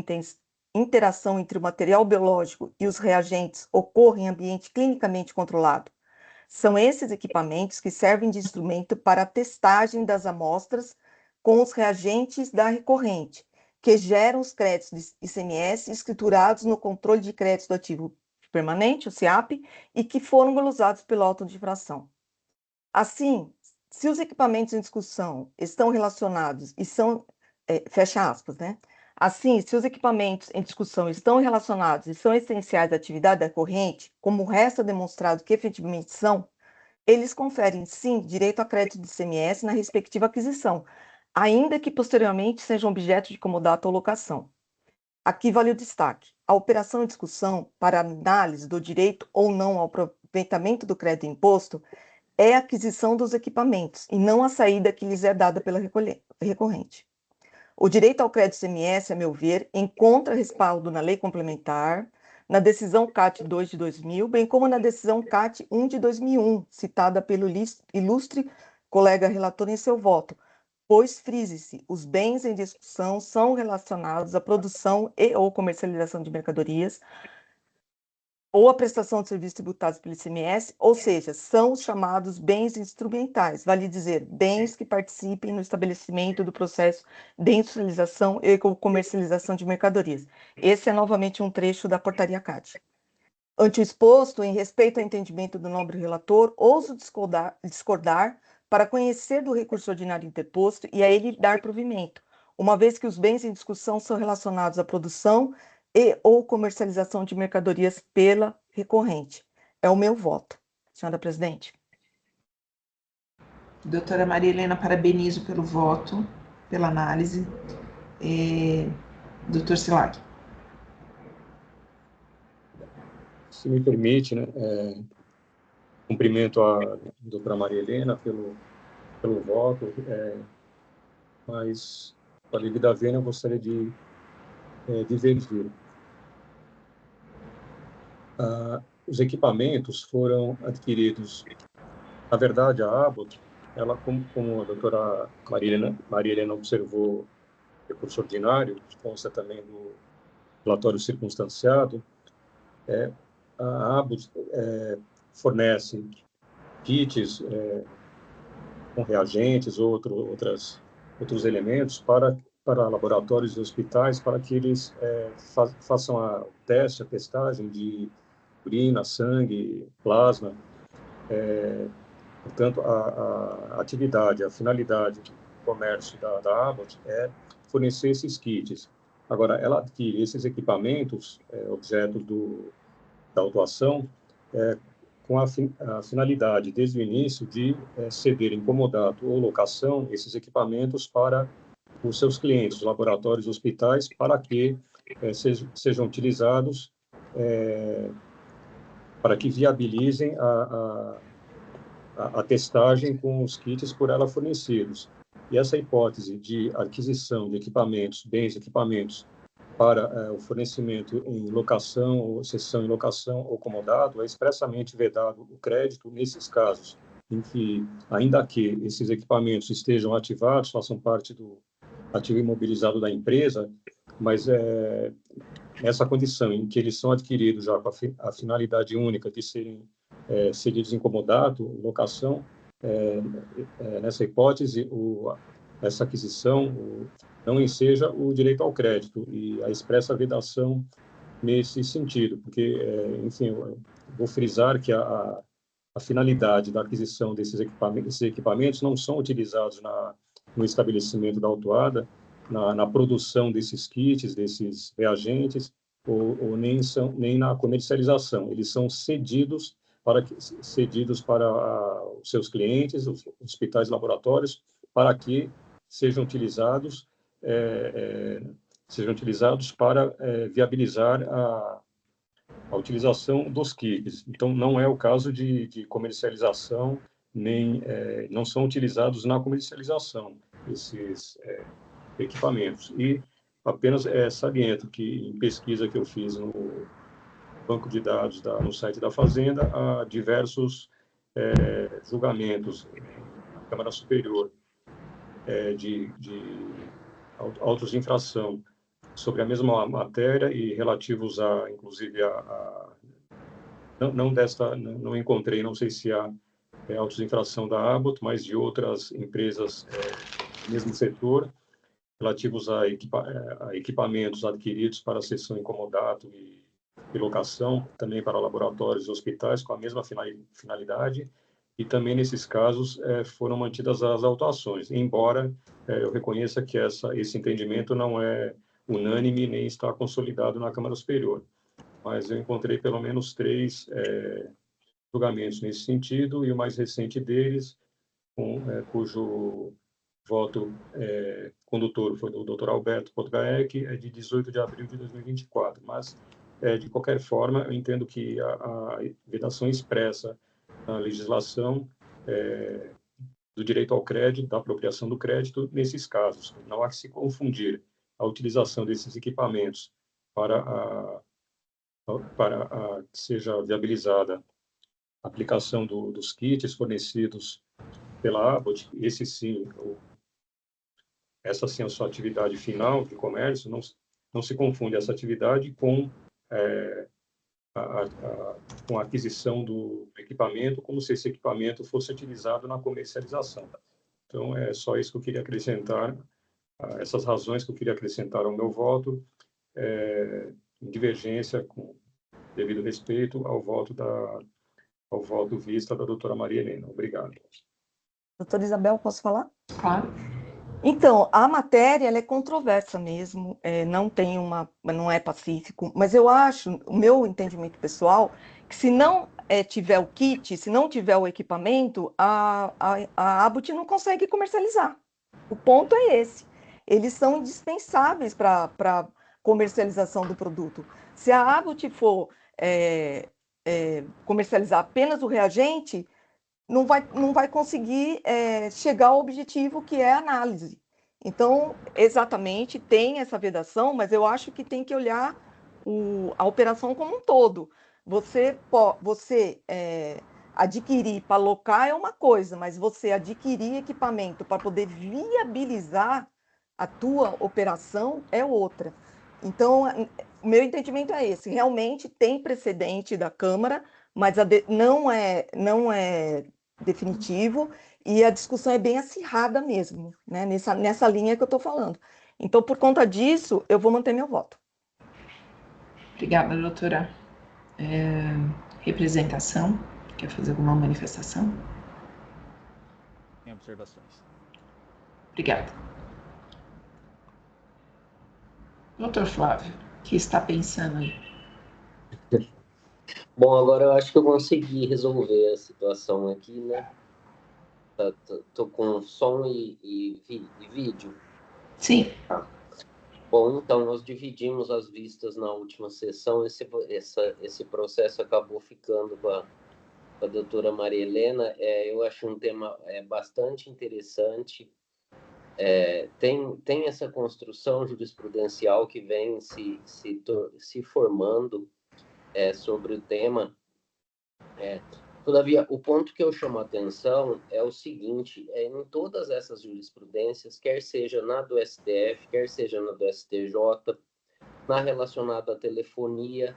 interação entre o material biológico e os reagentes ocorra em ambiente clinicamente controlado. São esses equipamentos que servem de instrumento para a testagem das amostras com os reagentes da recorrente, que geram os créditos de ICMS escriturados no controle de crédito do ativo permanente, o CIAP, e que foram glossados pelo auto de infração. Assim, se os equipamentos em discussão estão relacionados e são, fecha aspas, né? Assim, se os equipamentos em discussão estão relacionados e são essenciais à atividade da corrente, como resta demonstrado que efetivamente são, eles conferem, sim, direito a crédito de ICMS na respectiva aquisição, ainda que posteriormente sejam objeto de comodato ou locação. Aqui vale o destaque. A operação em discussão para análise do direito ou não ao aproveitamento do crédito imposto é a aquisição dos equipamentos e não a saída que lhes é dada pela recorrente. O direito ao crédito ICMS, a meu ver, encontra respaldo na Lei Complementar, na decisão CAT 2 de 2000, bem como na decisão CAT 1 de 2001, citada pelo ilustre colega relator em seu voto, pois, frise-se, os bens em discussão são relacionados à produção e ou comercialização de mercadorias, ou a prestação de serviços tributados pelo ICMS, ou seja, são os chamados bens instrumentais, vale dizer, bens que participem no estabelecimento do processo de industrialização e comercialização de mercadorias. Esse é novamente um trecho da portaria CAD. Ante o exposto, em respeito ao entendimento do nobre relator, ouso discordar para conhecer do recurso ordinário interposto e a ele dar provimento, uma vez que os bens em discussão são relacionados à produção e ou comercialização de mercadorias pela recorrente. É o meu voto, senhora presidente. Doutora Maria Helena, parabenizo pelo voto, pela análise. Doutor Silag. Se me permite, né, cumprimento a doutora Maria Helena pelo voto, mas, para a devida vênia, eu gostaria de divergir. Os equipamentos foram adquiridos, na verdade, a Abbott, ela, como a doutora Maria Helena observou, recurso ordinário, consta também no relatório circunstanciado, a Abbott fornece kits com reagentes, outros elementos para laboratórios e hospitais, para que eles façam a testagem de urina, sangue, plasma. Portanto, a atividade, a finalidade do comércio da Abbott é fornecer esses kits. Agora, ela adquire esses equipamentos, objeto da autuação, com a finalidade, desde o início, de ceder em comodato ou locação esses equipamentos para os seus clientes, laboratórios, hospitais, para que sejam utilizados, para que viabilizem a testagem com os kits por ela fornecidos. E essa hipótese de aquisição de equipamentos, bens e equipamentos, para o fornecimento em locação, ou cessão em locação ou comodato, é expressamente vedado o crédito nesses casos, em que, ainda que esses equipamentos estejam ativados, façam parte do ativo imobilizado da empresa, mas nessa condição em que eles são adquiridos já com a finalidade única de serem cedidos em comodato, locação, nessa hipótese, essa aquisição não enseja o direito ao crédito e a expressa vedação nesse sentido, porque, enfim, eu vou frisar que a finalidade da aquisição desses equipamentos não são utilizados no estabelecimento da autuada, na produção desses kits, desses reagentes, ou nem na comercialização. Eles são cedidos para os seus clientes, os hospitais e laboratórios, para que sejam utilizados para viabilizar a utilização dos kits. Então, não é o caso de comercialização, nem não são utilizados na comercialização esses equipamentos. E apenas saliento que, em pesquisa que eu fiz no banco de dados no site da Fazenda, há diversos julgamentos na Câmara Superior de autos de infração sobre a mesma matéria e relativos inclusive, não encontrei, não sei se há autos de infração da Abbott, mas de outras empresas do mesmo setor, relativos a equipamentos adquiridos para cessão em comodato e locação, também para laboratórios e hospitais, com a mesma finalidade, e também, nesses casos, foram mantidas as autuações, embora eu reconheça que esse entendimento não é unânime nem está consolidado na Câmara Superior. Mas eu encontrei pelo menos 3 julgamentos nesse sentido, e o mais recente deles, cujo voto condutor foi do Dr. Alberto Potgaek, é de 18 de abril de 2024. Mas, de qualquer forma, eu entendo que a vedação expressa na legislação do direito ao crédito, da apropriação do crédito, nesses casos. Não há que se confundir a utilização desses equipamentos para que seja viabilizada a aplicação dos kits fornecidos pela Abbott, essa sim é a sua atividade final de comércio, não se confunde essa atividade com com a aquisição do equipamento, como se esse equipamento fosse utilizado na comercialização. Então, é só isso que eu queria acrescentar, essas razões que eu queria acrescentar ao meu voto, em divergência, com devido respeito ao voto vista da doutora Maria Helena. Obrigado. Doutora Isabel, posso falar? Claro. Então, a matéria ela é controversa mesmo, não é pacífico, mas eu acho, o meu entendimento pessoal, que se não tiver o kit, se não tiver o equipamento, a Abbott não consegue comercializar. O ponto é esse. Eles são indispensáveis para comercialização do produto. Se a Abbott for comercializar apenas o reagente, não vai conseguir chegar ao objetivo que é a análise. Então, exatamente, tem essa vedação, mas eu acho que tem que olhar a operação como um todo. Você adquirir para alocar é uma coisa, mas você adquirir equipamento para poder viabilizar a tua operação é outra. Então, o meu entendimento é esse. Realmente tem precedente da Câmara, mas não é definitivo, e a discussão é bem acirrada mesmo, né? Nessa linha que eu estou falando. Então, por conta disso, eu vou manter meu voto. Obrigada, doutora. Representação, quer fazer alguma manifestação? Sem observações. Obrigada. Doutor Flávio, o que está pensando aí? Bom, agora eu acho que eu consegui resolver a situação aqui, né? Tô com som e vídeo. Sim. Bom, então, nós dividimos as vistas na última sessão. Esse processo acabou ficando com a doutora Maria Helena. Eu acho um tema bastante interessante. Tem essa construção jurisprudencial que vem se formando sobre o tema. Todavia, o ponto que eu chamo a atenção é o seguinte: em todas essas jurisprudências, quer seja na do STF, quer seja na do STJ, na relacionada à telefonia,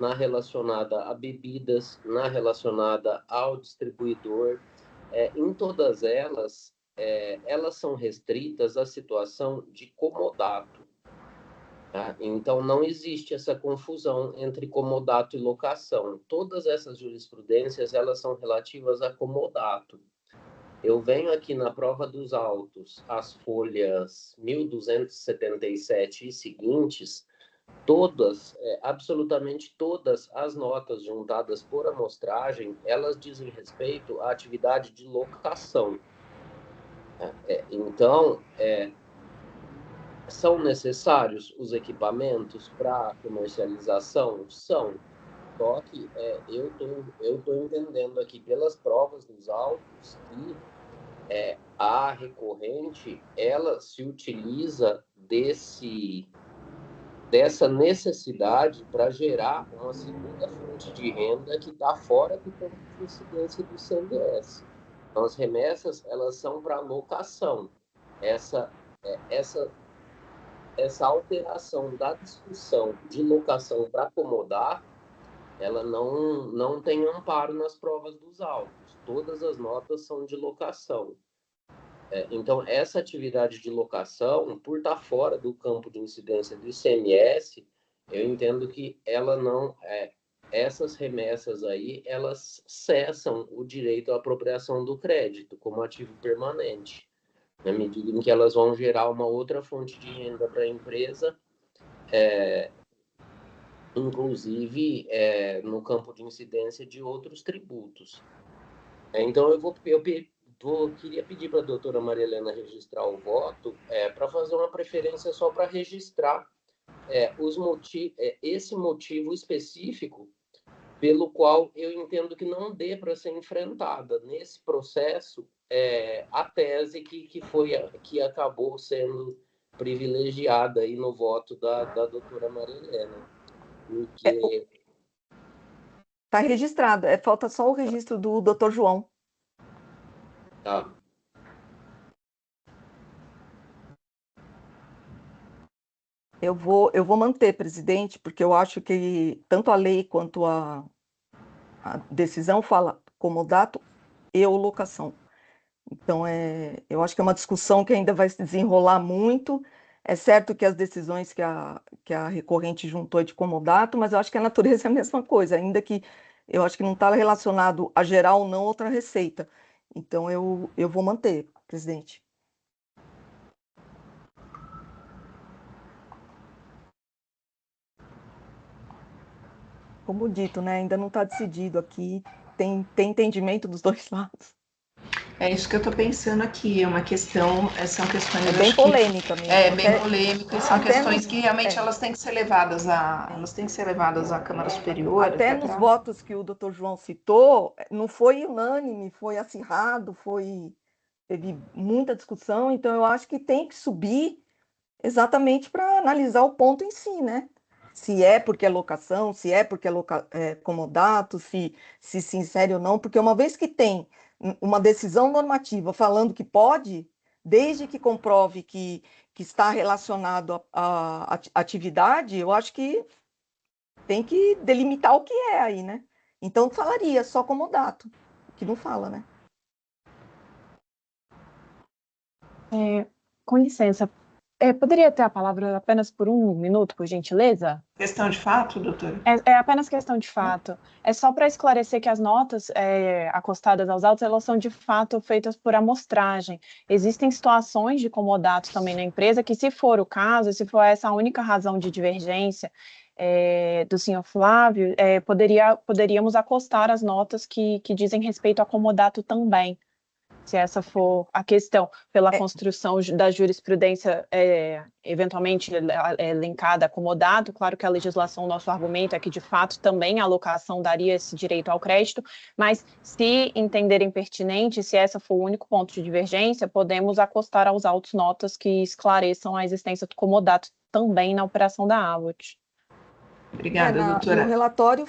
na relacionada a bebidas, na relacionada ao distribuidor, em todas elas, elas são restritas à situação de comodato. Tá? Então, não existe essa confusão entre comodato e locação. Todas essas jurisprudências, elas são relativas a comodato. Eu venho aqui na prova dos autos, as folhas 1277 e seguintes, todas, absolutamente todas as notas juntadas por amostragem, elas dizem respeito à atividade de locação. Então, são necessários os equipamentos para comercialização? São. Só que eu tô entendendo aqui pelas provas dos autos que a recorrente ela se utiliza dessa necessidade para gerar uma segunda fonte de renda que está fora do campo de incidência do CMS. Então, as remessas elas são para locação. Essa alteração da discussão de locação para acomodar, ela não tem amparo nas provas dos autos. Todas as notas são de locação. Então, essa atividade de locação, por estar fora do campo de incidência do ICMS, eu entendo que ela não... essas remessas aí, elas cessam o direito à apropriação do crédito como ativo permanente, na medida em que elas vão gerar uma outra fonte de renda para a empresa, inclusive no campo de incidência de outros tributos. Então, queria pedir para a doutora Maria Helena registrar o voto para fazer uma preferência só para registrar esse motivo específico pelo qual eu entendo que não dê para ser enfrentada nesse processo a tese que acabou sendo privilegiada aí no voto da doutora Maria Helena. Porque... Está registrado, falta só o registro do Dr. João. Tá. Eu vou manter, presidente, porque eu acho que tanto a lei quanto a decisão fala comodato e locação. Então, eu acho que é uma discussão que ainda vai se desenrolar muito. É certo que as decisões que a recorrente juntou é de comodato, mas eu acho que a natureza é a mesma coisa, ainda que eu acho que não está relacionado a gerar ou não outra receita. Então, eu vou manter, presidente. Como dito, né, ainda não está decidido aqui, tem entendimento dos dois lados. É isso que eu estou pensando aqui, é uma questão, são questões, É bem acho que polêmica mesmo. é bem polêmico, e são até questões que realmente é. elas têm que ser levadas à Câmara Superior, Até até nos para... votos que o doutor João citou, não foi unânime, foi acirrado, teve muita discussão, então eu acho que tem que subir exatamente para analisar o ponto em si, né? Se é porque é locação, se é porque é comodato, se insere ou não, porque uma vez que tem uma decisão normativa falando que pode, desde que comprove que está relacionado à atividade, eu acho que tem que delimitar o que é aí, né? Então falaria só comodato, que não fala, né? Com licença, poderia ter a palavra apenas por um minuto, por gentileza? Questão de fato, doutora? É apenas questão de fato. É só para esclarecer que as notas acostadas aos autos, elas são de fato feitas por amostragem. Existem situações de comodato também na empresa que, se for o caso, se for essa a única razão de divergência do senhor Flávio, poderíamos acostar as notas que dizem respeito a comodato também. Se essa for a questão, pela construção da jurisprudência eventualmente linkada a comodato, claro que a legislação, nosso argumento é que, de fato, também a locação daria esse direito ao crédito, mas se entenderem pertinente, se essa for o único ponto de divergência, podemos acostar aos autos notas que esclareçam a existência do comodato também na operação da Avot. Obrigada, No doutora. relatório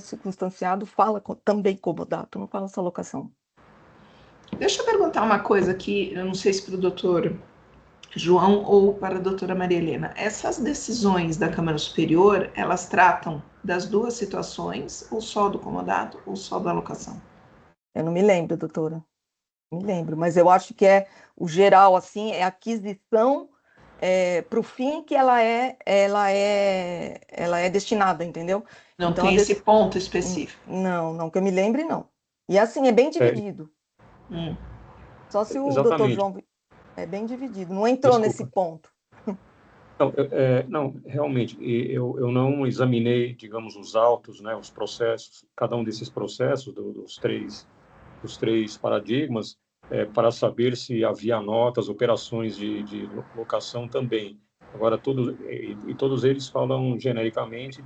circunstanciado fala também comodato, não fala só locação. Deixa eu perguntar uma coisa aqui, eu não sei se para o doutor João ou para a doutora Maria Helena. Essas decisões da Câmara Superior, elas tratam das duas situações, ou só do comodato, ou só da locação? Eu não me lembro, doutora. Me lembro, mas eu acho que é o geral, assim, é aquisição para o fim que ela é destinada, entendeu? Não Então, tem esse ponto específico. Não, que eu me lembre, não. E assim, é bem dividido. Só se o doutor Exatamente. João... É bem dividido, não entrou nesse ponto. Não, realmente, eu não examinei, digamos, os autos, né, os processos, cada um desses processos dos três paradigmas, para saber se havia notas, operações de locação também. Agora, todos eles falam genericamente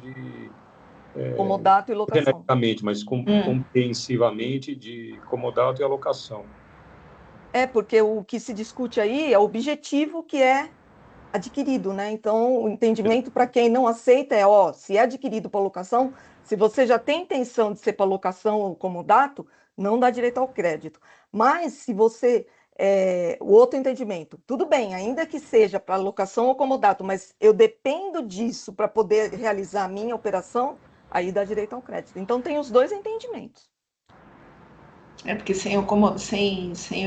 Comodato e locação. genericamente, mas compreensivamente de comodato e alocação. Porque o que se discute aí é o objetivo que é adquirido, né? Então, o entendimento para quem não aceita é, se é adquirido para locação, se você já tem intenção de ser para locação ou comodato, não dá direito ao crédito. Mas se você, o outro entendimento, tudo bem, ainda que seja para locação ou comodato, mas eu dependo disso para poder realizar a minha operação, aí dá direito ao crédito. Então, tem os dois entendimentos. Porque sem o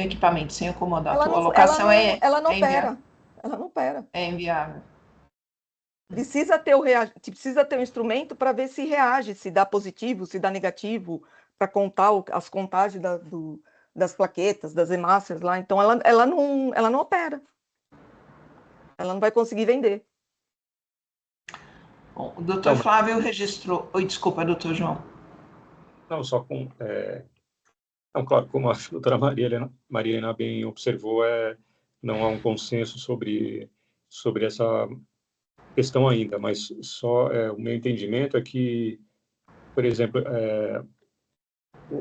equipamento, sem o comodato, a locação ela não opera. Ela não opera. É inviável. Precisa ter um instrumento para ver se reage, se dá positivo, se dá negativo, para contar as contagens das plaquetas, das hemácias lá. Então, ela não opera. Ela não vai conseguir vender. Bom, o doutor Flávio registrou... Oi, desculpa, doutor João. Não, só com... Não, claro, como a doutora Maria Helena bem observou, não há um consenso sobre essa questão ainda, mas só o meu entendimento é que, por exemplo,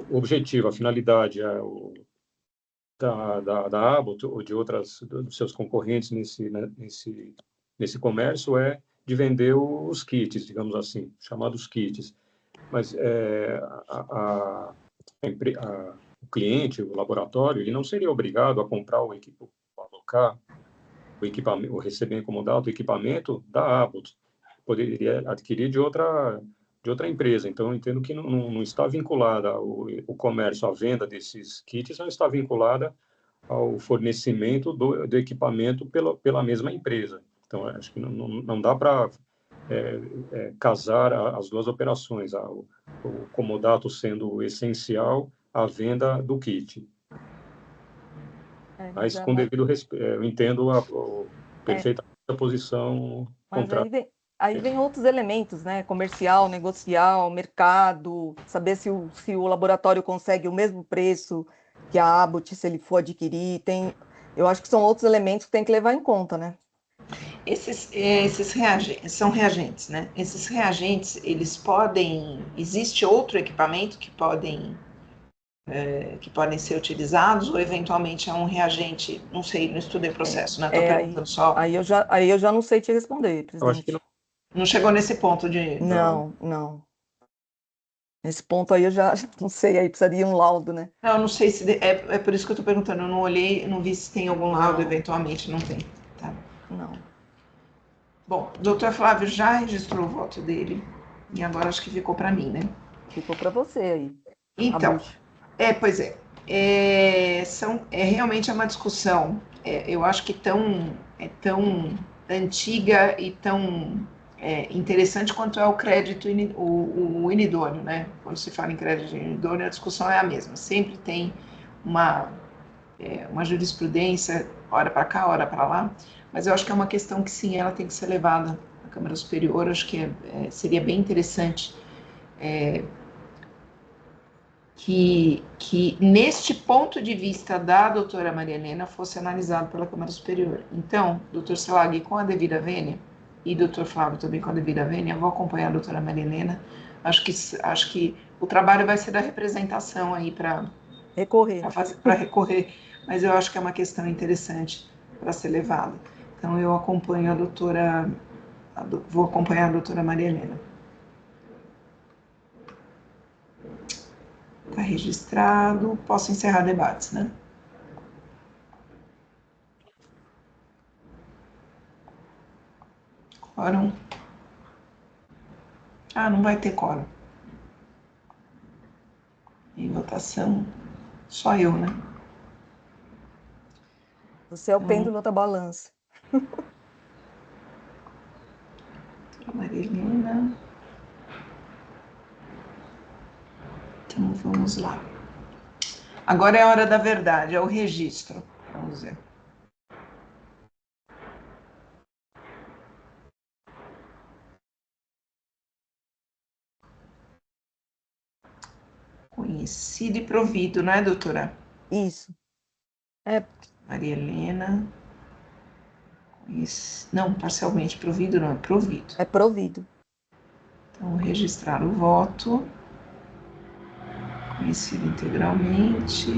o objetivo, a finalidade da Abbott ou de dos seus concorrentes nesse comércio é de vender os kits, digamos assim, chamados kits. Mas o cliente, o laboratório, ele não seria obrigado a comprar o equipamento, a alocar o equipamento, ou receber encomendado o equipamento da Abbott, poderia adquirir de outra empresa. Então, eu entendo que não está vinculada o comércio, a venda desses kits não está vinculada ao fornecimento do equipamento pela mesma empresa. Então, acho que não dá para casar as duas operações, o comodato sendo essencial à venda do kit. Mas com devido respeito, eu entendo perfeitamente a posição Mas contrária. aí vem outros elementos, né? Comercial, negocial, mercado, saber se o laboratório consegue o mesmo preço que a Abbott, se ele for adquirir. Eu acho que são outros elementos que tem que levar em conta, né? Esses reagentes são reagentes, né? Esses reagentes, eles podem. Existe outro equipamento que podem ser utilizados, ou eventualmente é um reagente, não sei, não estudei o processo, né? Estou perguntando só. Aí eu já não sei te responder, presidente. Eu acho que não chegou nesse ponto de. Não. Nesse ponto aí eu já não sei, aí precisaria um laudo, né? Não sei se. É por isso que eu estou perguntando, eu não olhei, não vi se tem algum laudo, eventualmente não tem. Tá. Não. Bom, o doutor Flávio já registrou o voto dele, e agora acho que ficou para mim, né? Ficou para você aí. Então, pois é. Realmente é uma discussão, eu acho que é tão antiga e tão interessante quanto é o crédito, o inidôneo, né? Quando se fala em crédito inidôneo, a discussão é a mesma. Sempre tem uma jurisprudência, hora para cá, hora para lá, mas eu acho que é uma questão que sim, ela tem que ser levada à Câmara Superior. Acho que seria bem interessante que neste ponto de vista da doutora Maria Helena fosse analisado pela Câmara Superior. Então, doutor Salag, com a devida vênia, e doutor Flávio também com a devida vênia, vou acompanhar a doutora Maria Helena. Acho que o trabalho vai ser da representação aí para recorrer, mas eu acho que é uma questão interessante para ser levada. Então, eu acompanho vou acompanhar a doutora Maria Helena. Está registrado, posso encerrar debates, né? Quórum. Não vai ter quórum. Em votação, só eu, né? Você é o pêndulo da balança. Maria Helena. Então, vamos lá. Agora é a hora da verdade, é o registro. Vamos ver. Conhecido e provido, não é, doutora? Isso. Maria Helena. Não, parcialmente provido, não, é provido. É provido. Então, registrar o voto. Conhecido integralmente.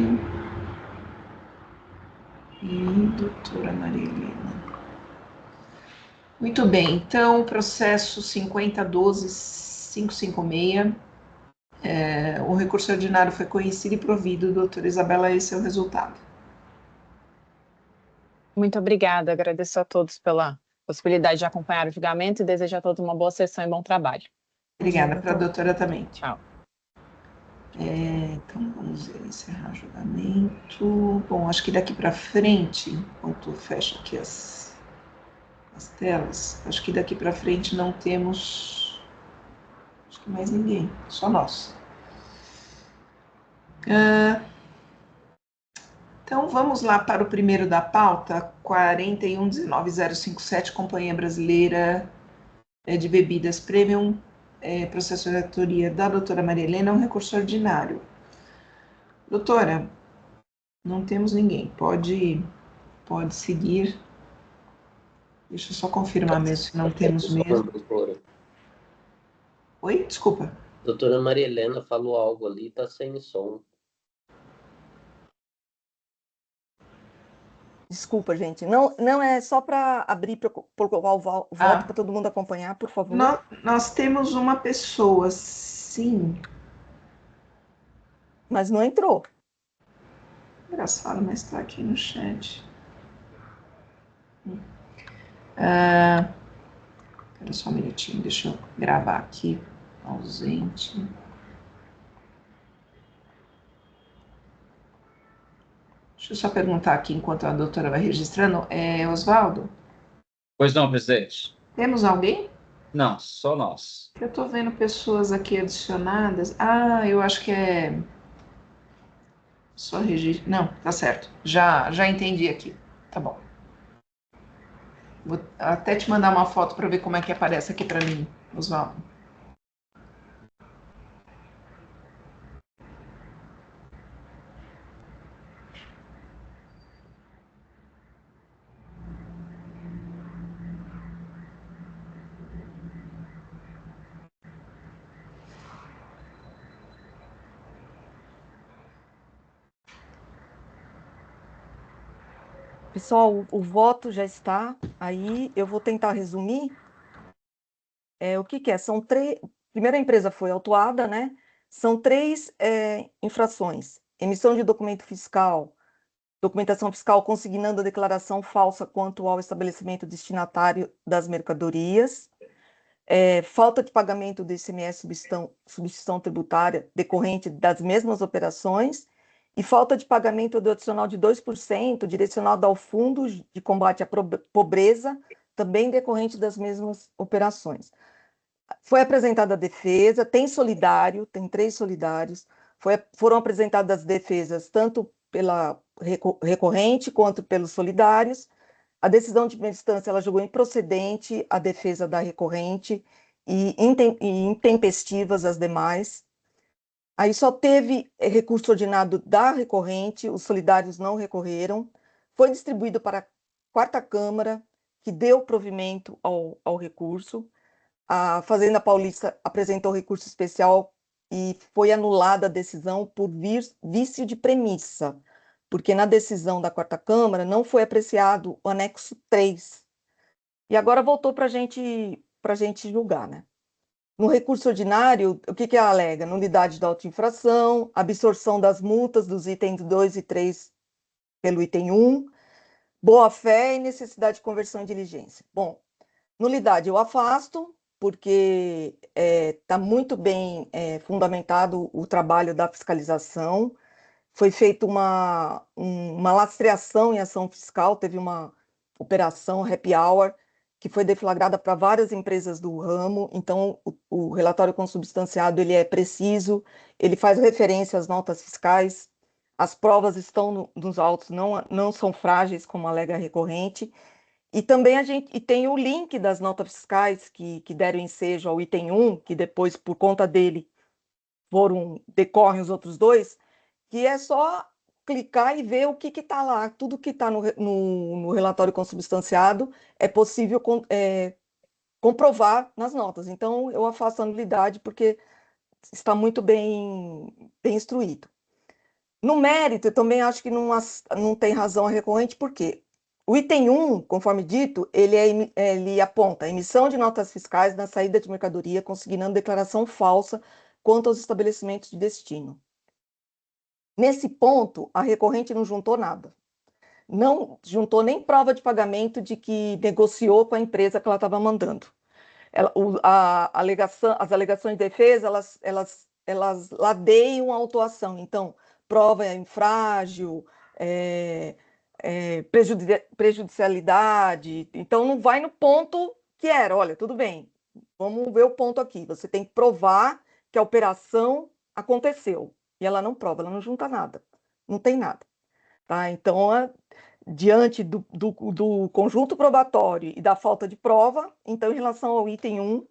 E doutora Maria Helena. Muito bem, então, o processo 50.12.556, o recurso ordinário foi conhecido e provido. Doutora Isabela, esse é o resultado. Muito obrigada, agradeço a todos pela possibilidade de acompanhar o julgamento e desejo a todos uma boa sessão e bom trabalho. Obrigada para a doutora também. Tchau. Então, vamos ver, encerrar o julgamento. Bom, acho que daqui para frente, enquanto eu fecho aqui as telas, acho que daqui para frente não temos mais ninguém, só nós. Então, vamos lá para o primeiro da pauta, 41.19.057, Companhia Brasileira de Bebidas Premium, processo de autoria da doutora Maria Helena, um recurso ordinário. Doutora, não temos ninguém, pode seguir. Deixa eu só confirmar mesmo se não temos mesmo. Doutora. Oi, desculpa. Doutora Maria Helena falou algo ali, está sem som. Desculpa, gente. Não é só para abrir para colocar o voto para todo mundo acompanhar, por favor. Nós temos uma pessoa, sim. Mas não entrou. Engraçado, mas está aqui no chat. Espera só um minutinho, deixa eu gravar aqui. Ausente. Deixa eu só perguntar aqui, enquanto a doutora vai registrando. Oswaldo, Pois não, presidente? temos alguém? Não, só nós. Eu estou vendo pessoas aqui adicionadas. Eu acho que é só registro. Não, tá certo. Já entendi aqui. Tá bom. Vou até te mandar uma foto para ver como é que aparece aqui para mim, Oswaldo. Pessoal, o voto já está aí. Eu vou tentar resumir. O que é? São três. Primeiro, a empresa foi autuada, né? São três infrações: emissão de documento fiscal, documentação fiscal consignando a declaração falsa quanto ao estabelecimento destinatário das mercadorias, falta de pagamento do ICMS substituição tributária decorrente das mesmas operações, e falta de pagamento do adicional de 2% direcionado ao Fundo de Combate à Pobreza, também decorrente das mesmas operações. Foi apresentada a defesa, tem solidário, tem 3 solidários, foram apresentadas defesas tanto pela recorrente quanto pelos solidários. A decisão de primeira instância ela julgou improcedente a defesa da recorrente e intempestivas as demais. Aí só teve recurso ordinário da recorrente, os solidários não recorreram. Foi distribuído para a 4ª Câmara, que deu provimento ao recurso. A Fazenda Paulista apresentou recurso especial e foi anulada a decisão por vício de premissa, porque na decisão da 4ª Câmara não foi apreciado o anexo 3. E agora voltou para a gente julgar, né? No recurso ordinário, o que alega? Nulidade da autoinfração, absorção das multas dos itens 2 e 3 pelo item 1, boa-fé e necessidade de conversão em diligência. Bom, nulidade eu afasto, porque está muito bem fundamentado o trabalho da fiscalização. Foi feita uma lastreação em ação fiscal, teve uma operação happy hour, que foi deflagrada para várias empresas do ramo. Então, o relatório consubstanciado ele é preciso, ele faz referência às notas fiscais, as provas estão nos autos, não são frágeis, como alega a recorrente. E também tem o link das notas fiscais que deram ensejo ao item 1, que depois, por conta dele, decorrem os outros 2, que é só clicar e ver o que está lá. Tudo que está no relatório consubstanciado é possível comprovar nas notas. Então, eu afasto a nulidade porque está muito bem instruído. No mérito, eu também acho que não tem razão a recorrente, porque o item 1, conforme dito, ele aponta a emissão de notas fiscais na saída de mercadoria, consignando declaração falsa quanto aos estabelecimentos de destino. Nesse ponto, a recorrente não juntou nada. Não juntou nem prova de pagamento de que negociou com a empresa que ela estava mandando. As alegações de defesa, elas ladeiam a autuação. Então, prova infrágil, prejudicialidade. Então, não vai no ponto que era. Olha, tudo bem, vamos ver o ponto aqui. Você tem que provar que a operação aconteceu. E ela não prova, ela não junta nada. Não tem nada. Tá? Então, diante do conjunto probatório e da falta de prova, então, em relação ao item 1,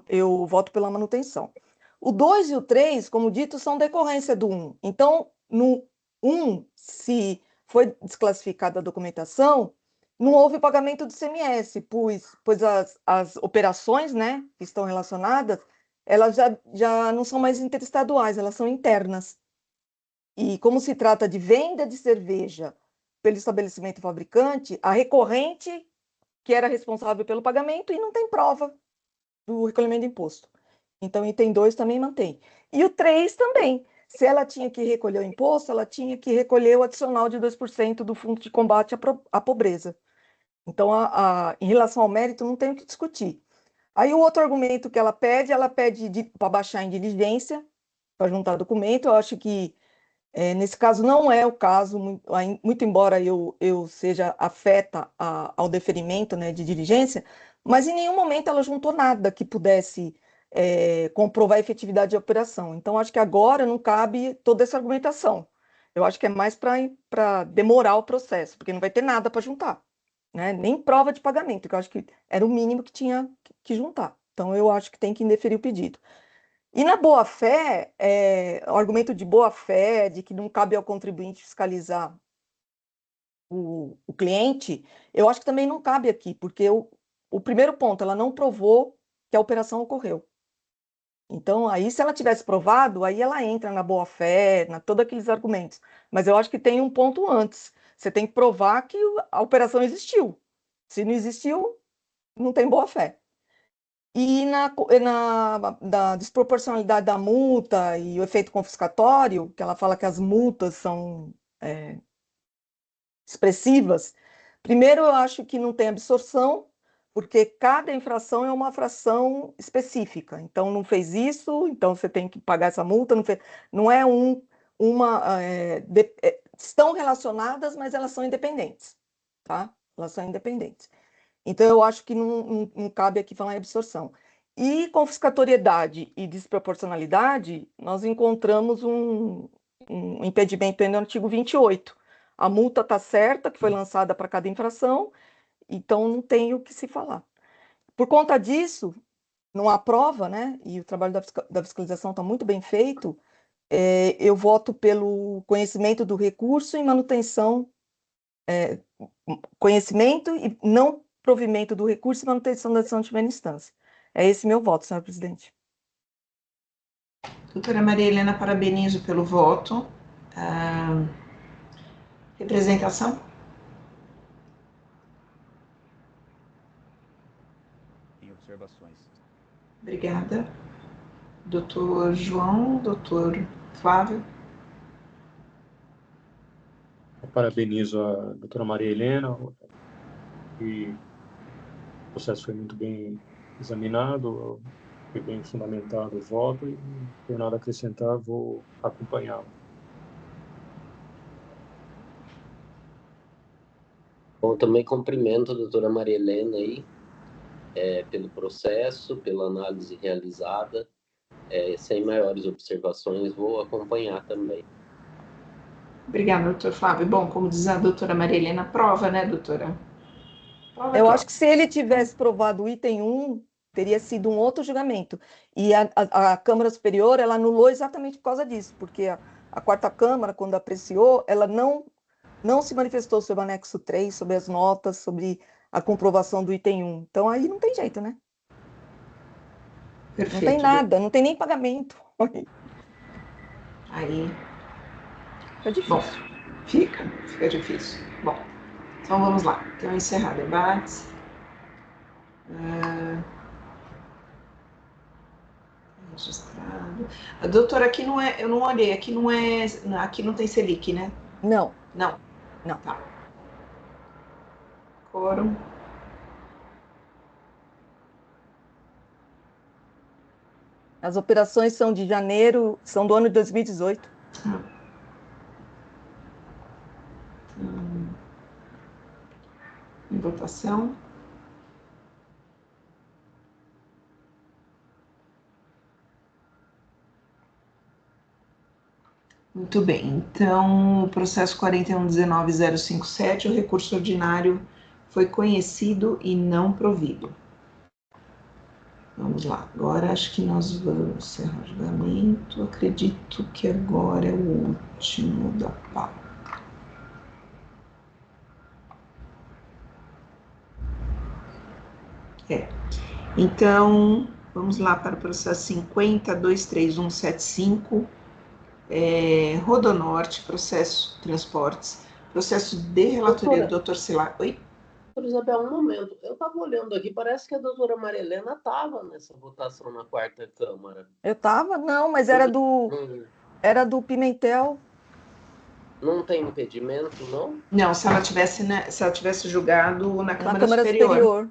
eu voto pela manutenção. O 2 e o 3, como dito, são decorrência do 1. Então, no 1, se foi desclassificada a documentação, não houve pagamento do ICMS, pois as operações, né, que estão relacionadas, elas já não são mais interestaduais, elas são internas. E como se trata de venda de cerveja pelo estabelecimento fabricante, a recorrente que era responsável pelo pagamento e não tem prova do recolhimento de imposto. Então, o item 2 também mantém. E o 3 também. Se ela tinha que recolher o imposto, ela tinha que recolher o adicional de 2% do Fundo de Combate à Pobreza. Então, em relação ao mérito, não tem o que discutir. Aí, o outro argumento que ela pede para baixar em diligência, para juntar documento. Eu acho que, nesse caso, não é o caso, muito embora eu seja afeta ao deferimento, né, de diligência, mas em nenhum momento ela juntou nada que pudesse comprovar a efetividade da operação. Então, acho que agora não cabe toda essa argumentação. Eu acho que é mais para demorar o processo, porque não vai ter nada para juntar, né? Nem prova de pagamento, que eu acho que era o mínimo que tinha que juntar. Então, eu acho que tem que indeferir o pedido. E na boa-fé, o argumento de boa-fé, de que não cabe ao contribuinte fiscalizar o cliente, eu acho que também não cabe aqui, porque o primeiro ponto, ela não provou que a operação ocorreu. Então, aí, se ela tivesse provado, aí ela entra na boa-fé, todos aqueles argumentos. Mas eu acho que tem um ponto antes. Você tem que provar que a operação existiu. Se não existiu, não tem boa-fé. E da desproporcionalidade da multa e o efeito confiscatório, que ela fala que as multas são expressivas, primeiro eu acho que não tem absorção, porque cada infração é uma fração específica. Então, não fez isso, então você tem que pagar essa multa. Não é estão relacionadas, mas elas são independentes, tá? Elas são independentes. Então, eu acho que não cabe aqui falar em absorção. E confiscatoriedade e desproporcionalidade, nós encontramos um impedimento no artigo 28. A multa está certa, que foi lançada para cada infração, então não tem o que se falar. Por conta disso, não há prova, né? E o trabalho da fiscalização está muito bem feito. Eu voto pelo conhecimento do recurso e manutenção, conhecimento e não provimento do recurso e manutenção da decisão de primeira instância. É esse meu voto, senhora presidente. Doutora Maria Helena, parabenizo pelo voto. Representação? Em observações. Obrigada. Doutor João, doutor Flávio? Eu parabenizo a doutora Maria Helena, e o processo foi muito bem examinado, foi bem fundamentado o voto, e não tenho nada a acrescentar, vou acompanhá-lo. Bom, também cumprimento a doutora Maria Helena aí, pelo processo, pela análise realizada, sem maiores observações, vou acompanhar também. Obrigada, doutor Flávio. Bom, como diz a doutora Maria Helena, prova, né, doutora? Prova, Eu acho que se ele tivesse provado o item 1, teria sido um outro julgamento. E a Câmara Superior, ela anulou exatamente por causa disso, porque a quarta Câmara, quando apreciou, ela não se manifestou sobre o anexo 3, sobre as notas, sobre a comprovação do item 1. Então, aí não tem jeito, né? Perfeito. Não tem nada, não tem nem pagamento. Aí É difícil. Bom, fica difícil. Bom, então vamos lá. Então, encerrar debates. Registrado. A doutora, aqui não é, eu não olhei, aqui não tem Selic, né? Não. Não. Não. Tá. Quórum. As operações são de janeiro, são do ano de 2018. Em votação. Muito bem, então o processo 41.19.057, o recurso ordinário foi conhecido e não provido. Vamos lá, agora acho que nós vamos encerrar o julgamento, acredito que agora é o último da pauta. Então, vamos lá para o processo 50.23175, Rodonorte, processo transportes, processo de relatoria do doutor Silar. Oi? Doutora Isabel, um momento. Eu estava olhando aqui, parece que a doutora Maria Helena estava nessa votação na quarta Câmara. Eu estava? Não, mas era do Pimentel. Não tem impedimento, não? Não, se ela tivesse julgado na Na Câmara Câmara Superior. Superior.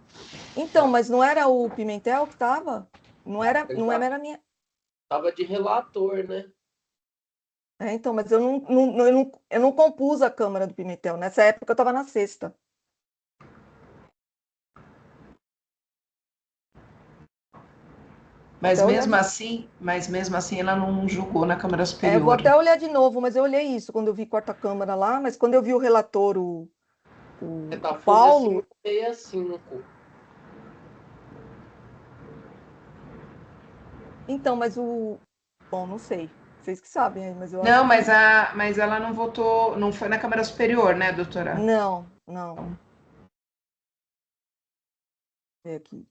Então, mas não era o Pimentel que estava? Não era a minha. Tava de relator, né? Então, mas eu não compus a Câmara do Pimentel. Nessa época eu estava na sexta. Mas Até mesmo assim ela não julgou na Câmara Eu Superior. vou até olhar de novo, mas eu olhei isso quando eu vi quarta Câmara lá, mas quando eu vi o relator, o É da Folha Paulo. 565. Então, mas o. Bom, não sei. Vocês que sabem aí, mas eu Não, acho que. mas ela não votou, não foi na Câmara Superior, né, doutora? Não, não. É aqui.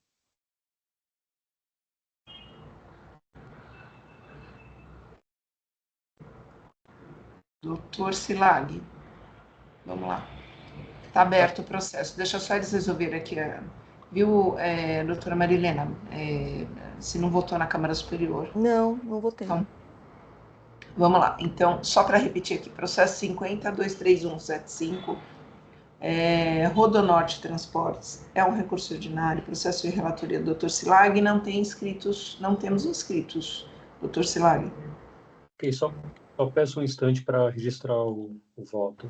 Doutor Silag. Vamos lá. Está aberto o processo. Deixa só eles resolverem aqui. Viu, doutora Marilena? Se não votou na Câmara Superior. Não votei. Então, vamos lá. Então, só para repetir aqui, processo 50.23175, Rodonorte Transportes, é um recurso ordinário, processo de relatoria do Dr. Silag, não temos inscritos, Dr. Silag. Ok, só peço um instante para registrar o voto.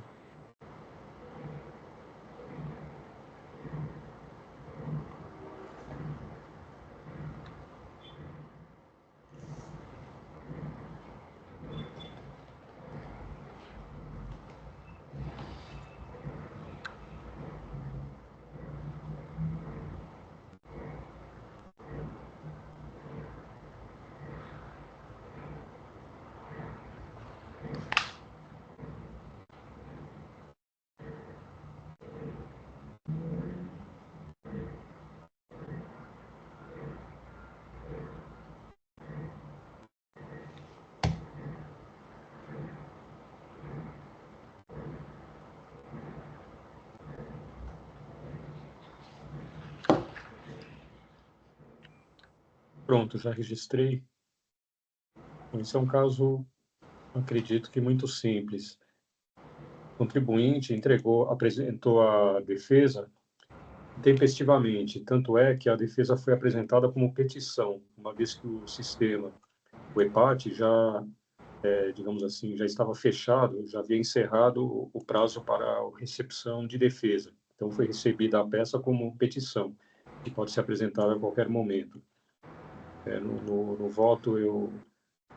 Pronto, já registrei. Esse é um caso, acredito que muito simples. O contribuinte apresentou a defesa tempestivamente, tanto é que a defesa foi apresentada como petição, uma vez que o sistema, o EPAT, já, digamos assim, já estava fechado, já havia encerrado o prazo para a recepção de defesa. Então, foi recebida a peça como petição, que pode ser apresentada a qualquer momento. No voto, eu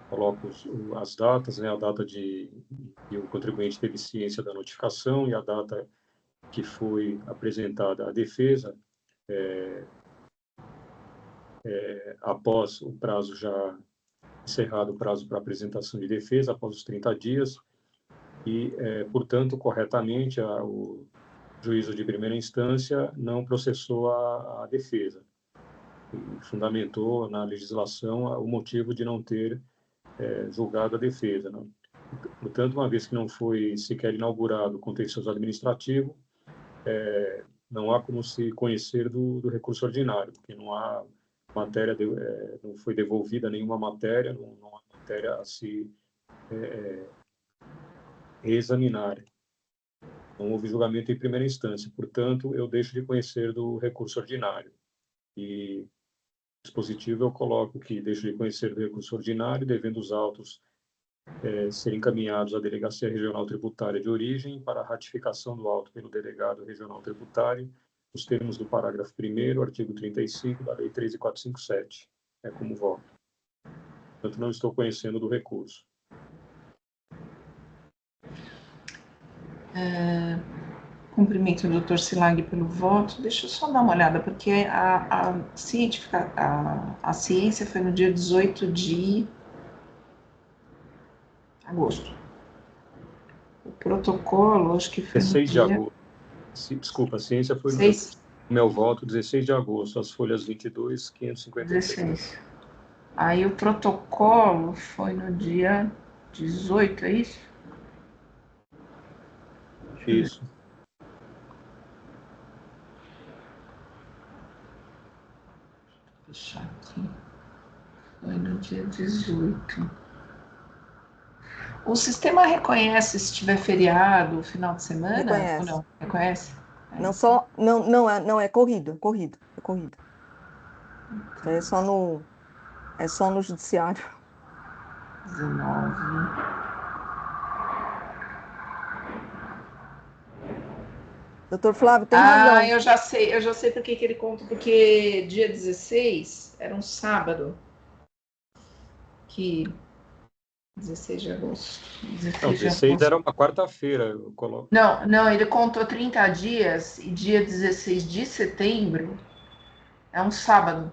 coloco as datas, né, a data que o contribuinte teve ciência da notificação e a data que foi apresentada a defesa, após o prazo já encerrado o prazo para apresentação de defesa, após os 30 dias, e, portanto, corretamente, o juízo de primeira instância não processou a defesa e fundamentou na legislação o motivo de não ter julgado a defesa, né? Portanto, uma vez que não foi sequer inaugurado o contencioso administrativo, não há como se conhecer do recurso ordinário, porque não há matéria, não foi devolvida nenhuma matéria, não há matéria a se reexaminar. Não houve julgamento em primeira instância, portanto, eu deixo de conhecer do recurso ordinário. E no dispositivo eu coloco que deixo de conhecer do recurso ordinário, devendo os autos serem encaminhados à Delegacia Regional Tributária de origem para a ratificação do auto pelo Delegado Regional Tributário, nos termos do parágrafo 1º, artigo 35 da Lei 13.457. É como voto. Portanto, não estou conhecendo do recurso. Cumprimento o Dr. Silag pelo voto. Deixa eu só dar uma olhada, porque a ciência foi no dia 18 de agosto. O protocolo, acho que foi 16 de no dia... agosto. Desculpa, a ciência foi no meu voto, 16 de agosto, as folhas 22, 553. 16. Aí o protocolo foi no dia 18, é isso? Isso. Deixa eu fechar aqui. Foi no dia 18. O sistema reconhece se tiver feriado, final de semana? Reconhece. Ou não? Reconhece? Não só, não é corrido. É só no judiciário. 19. Doutor Flávio, tem razão. Eu já sei por que ele conta, porque dia 16 era um sábado. Que 16 de agosto. Não, 16 era uma quarta-feira, eu coloco. Não, ele contou 30 dias e dia 16 de setembro é um sábado.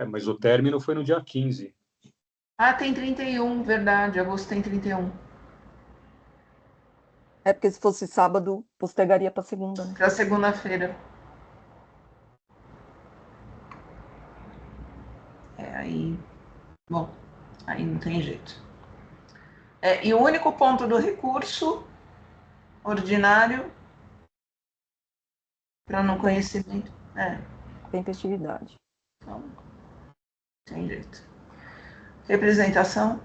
Mas o término foi no dia 15. Ah, tem 31, verdade. Agosto tem 31. É porque se fosse sábado, postergaria para segunda, né? Para segunda-feira. Aí. Bom, aí não tem jeito. E o único ponto do recurso ordinário para não conhecimento. Tempestividade. Então, tem jeito. Representação?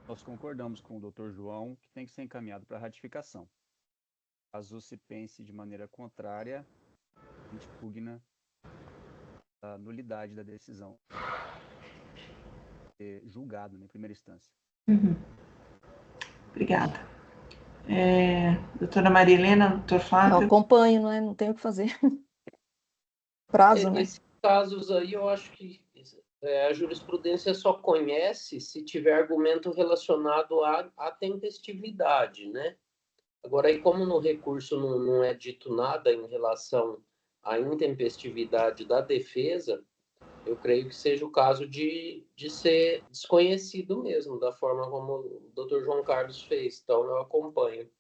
Nós concordamos com o Dr. João que tem que ser encaminhado para ratificação. Caso se pense de maneira contrária, a gente pugna a nulidade da decisão. Ser julgado em primeira instância. Uhum. Obrigada. Doutora Maria Helena, doutor Flávio? Eu acompanho, não é? Não tenho o que fazer. Prazo, né? Esses casos aí, eu acho que a jurisprudência só conhece se tiver argumento relacionado à tempestividade, né? Agora, aí, como no recurso não é dito nada em relação à intempestividade da defesa, eu creio que seja o caso de ser desconhecido mesmo, da forma como o Dr. João Carlos fez. Então, eu acompanho.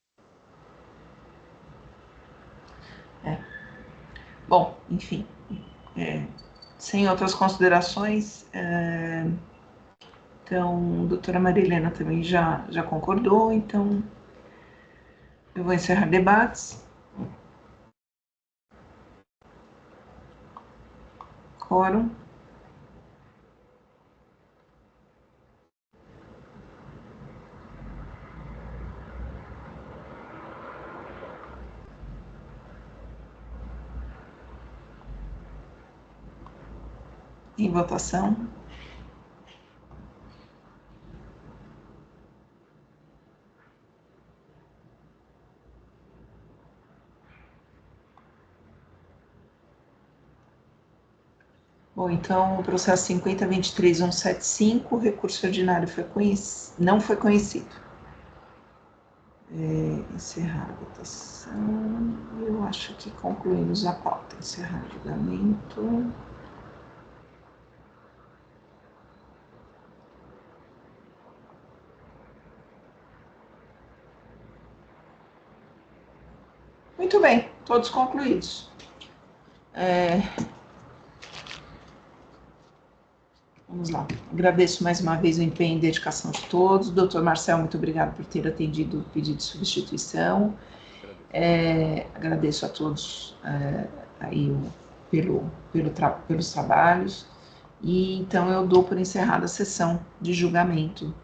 Bom, enfim. Sem outras considerações, então, a doutora Maria Helena também já concordou, então eu vou encerrar debates. Quórum. Em votação. Bom, então o processo 50.23.175, recurso ordinário não foi conhecido. Encerrar a votação. Eu acho que concluímos a pauta. Encerrar o julgamento. Muito bem, todos concluídos. Vamos lá. Agradeço mais uma vez o empenho e dedicação de todos. Doutor Marcel, muito obrigado por ter atendido o pedido de substituição. Agradeço a todos aí pelos trabalhos. E então eu dou por encerrada a sessão de julgamento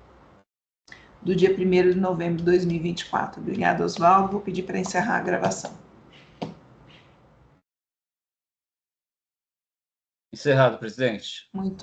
do dia 1º de novembro de 2024. Obrigada, Oswaldo. Vou pedir para encerrar a gravação. Encerrado, presidente. Muito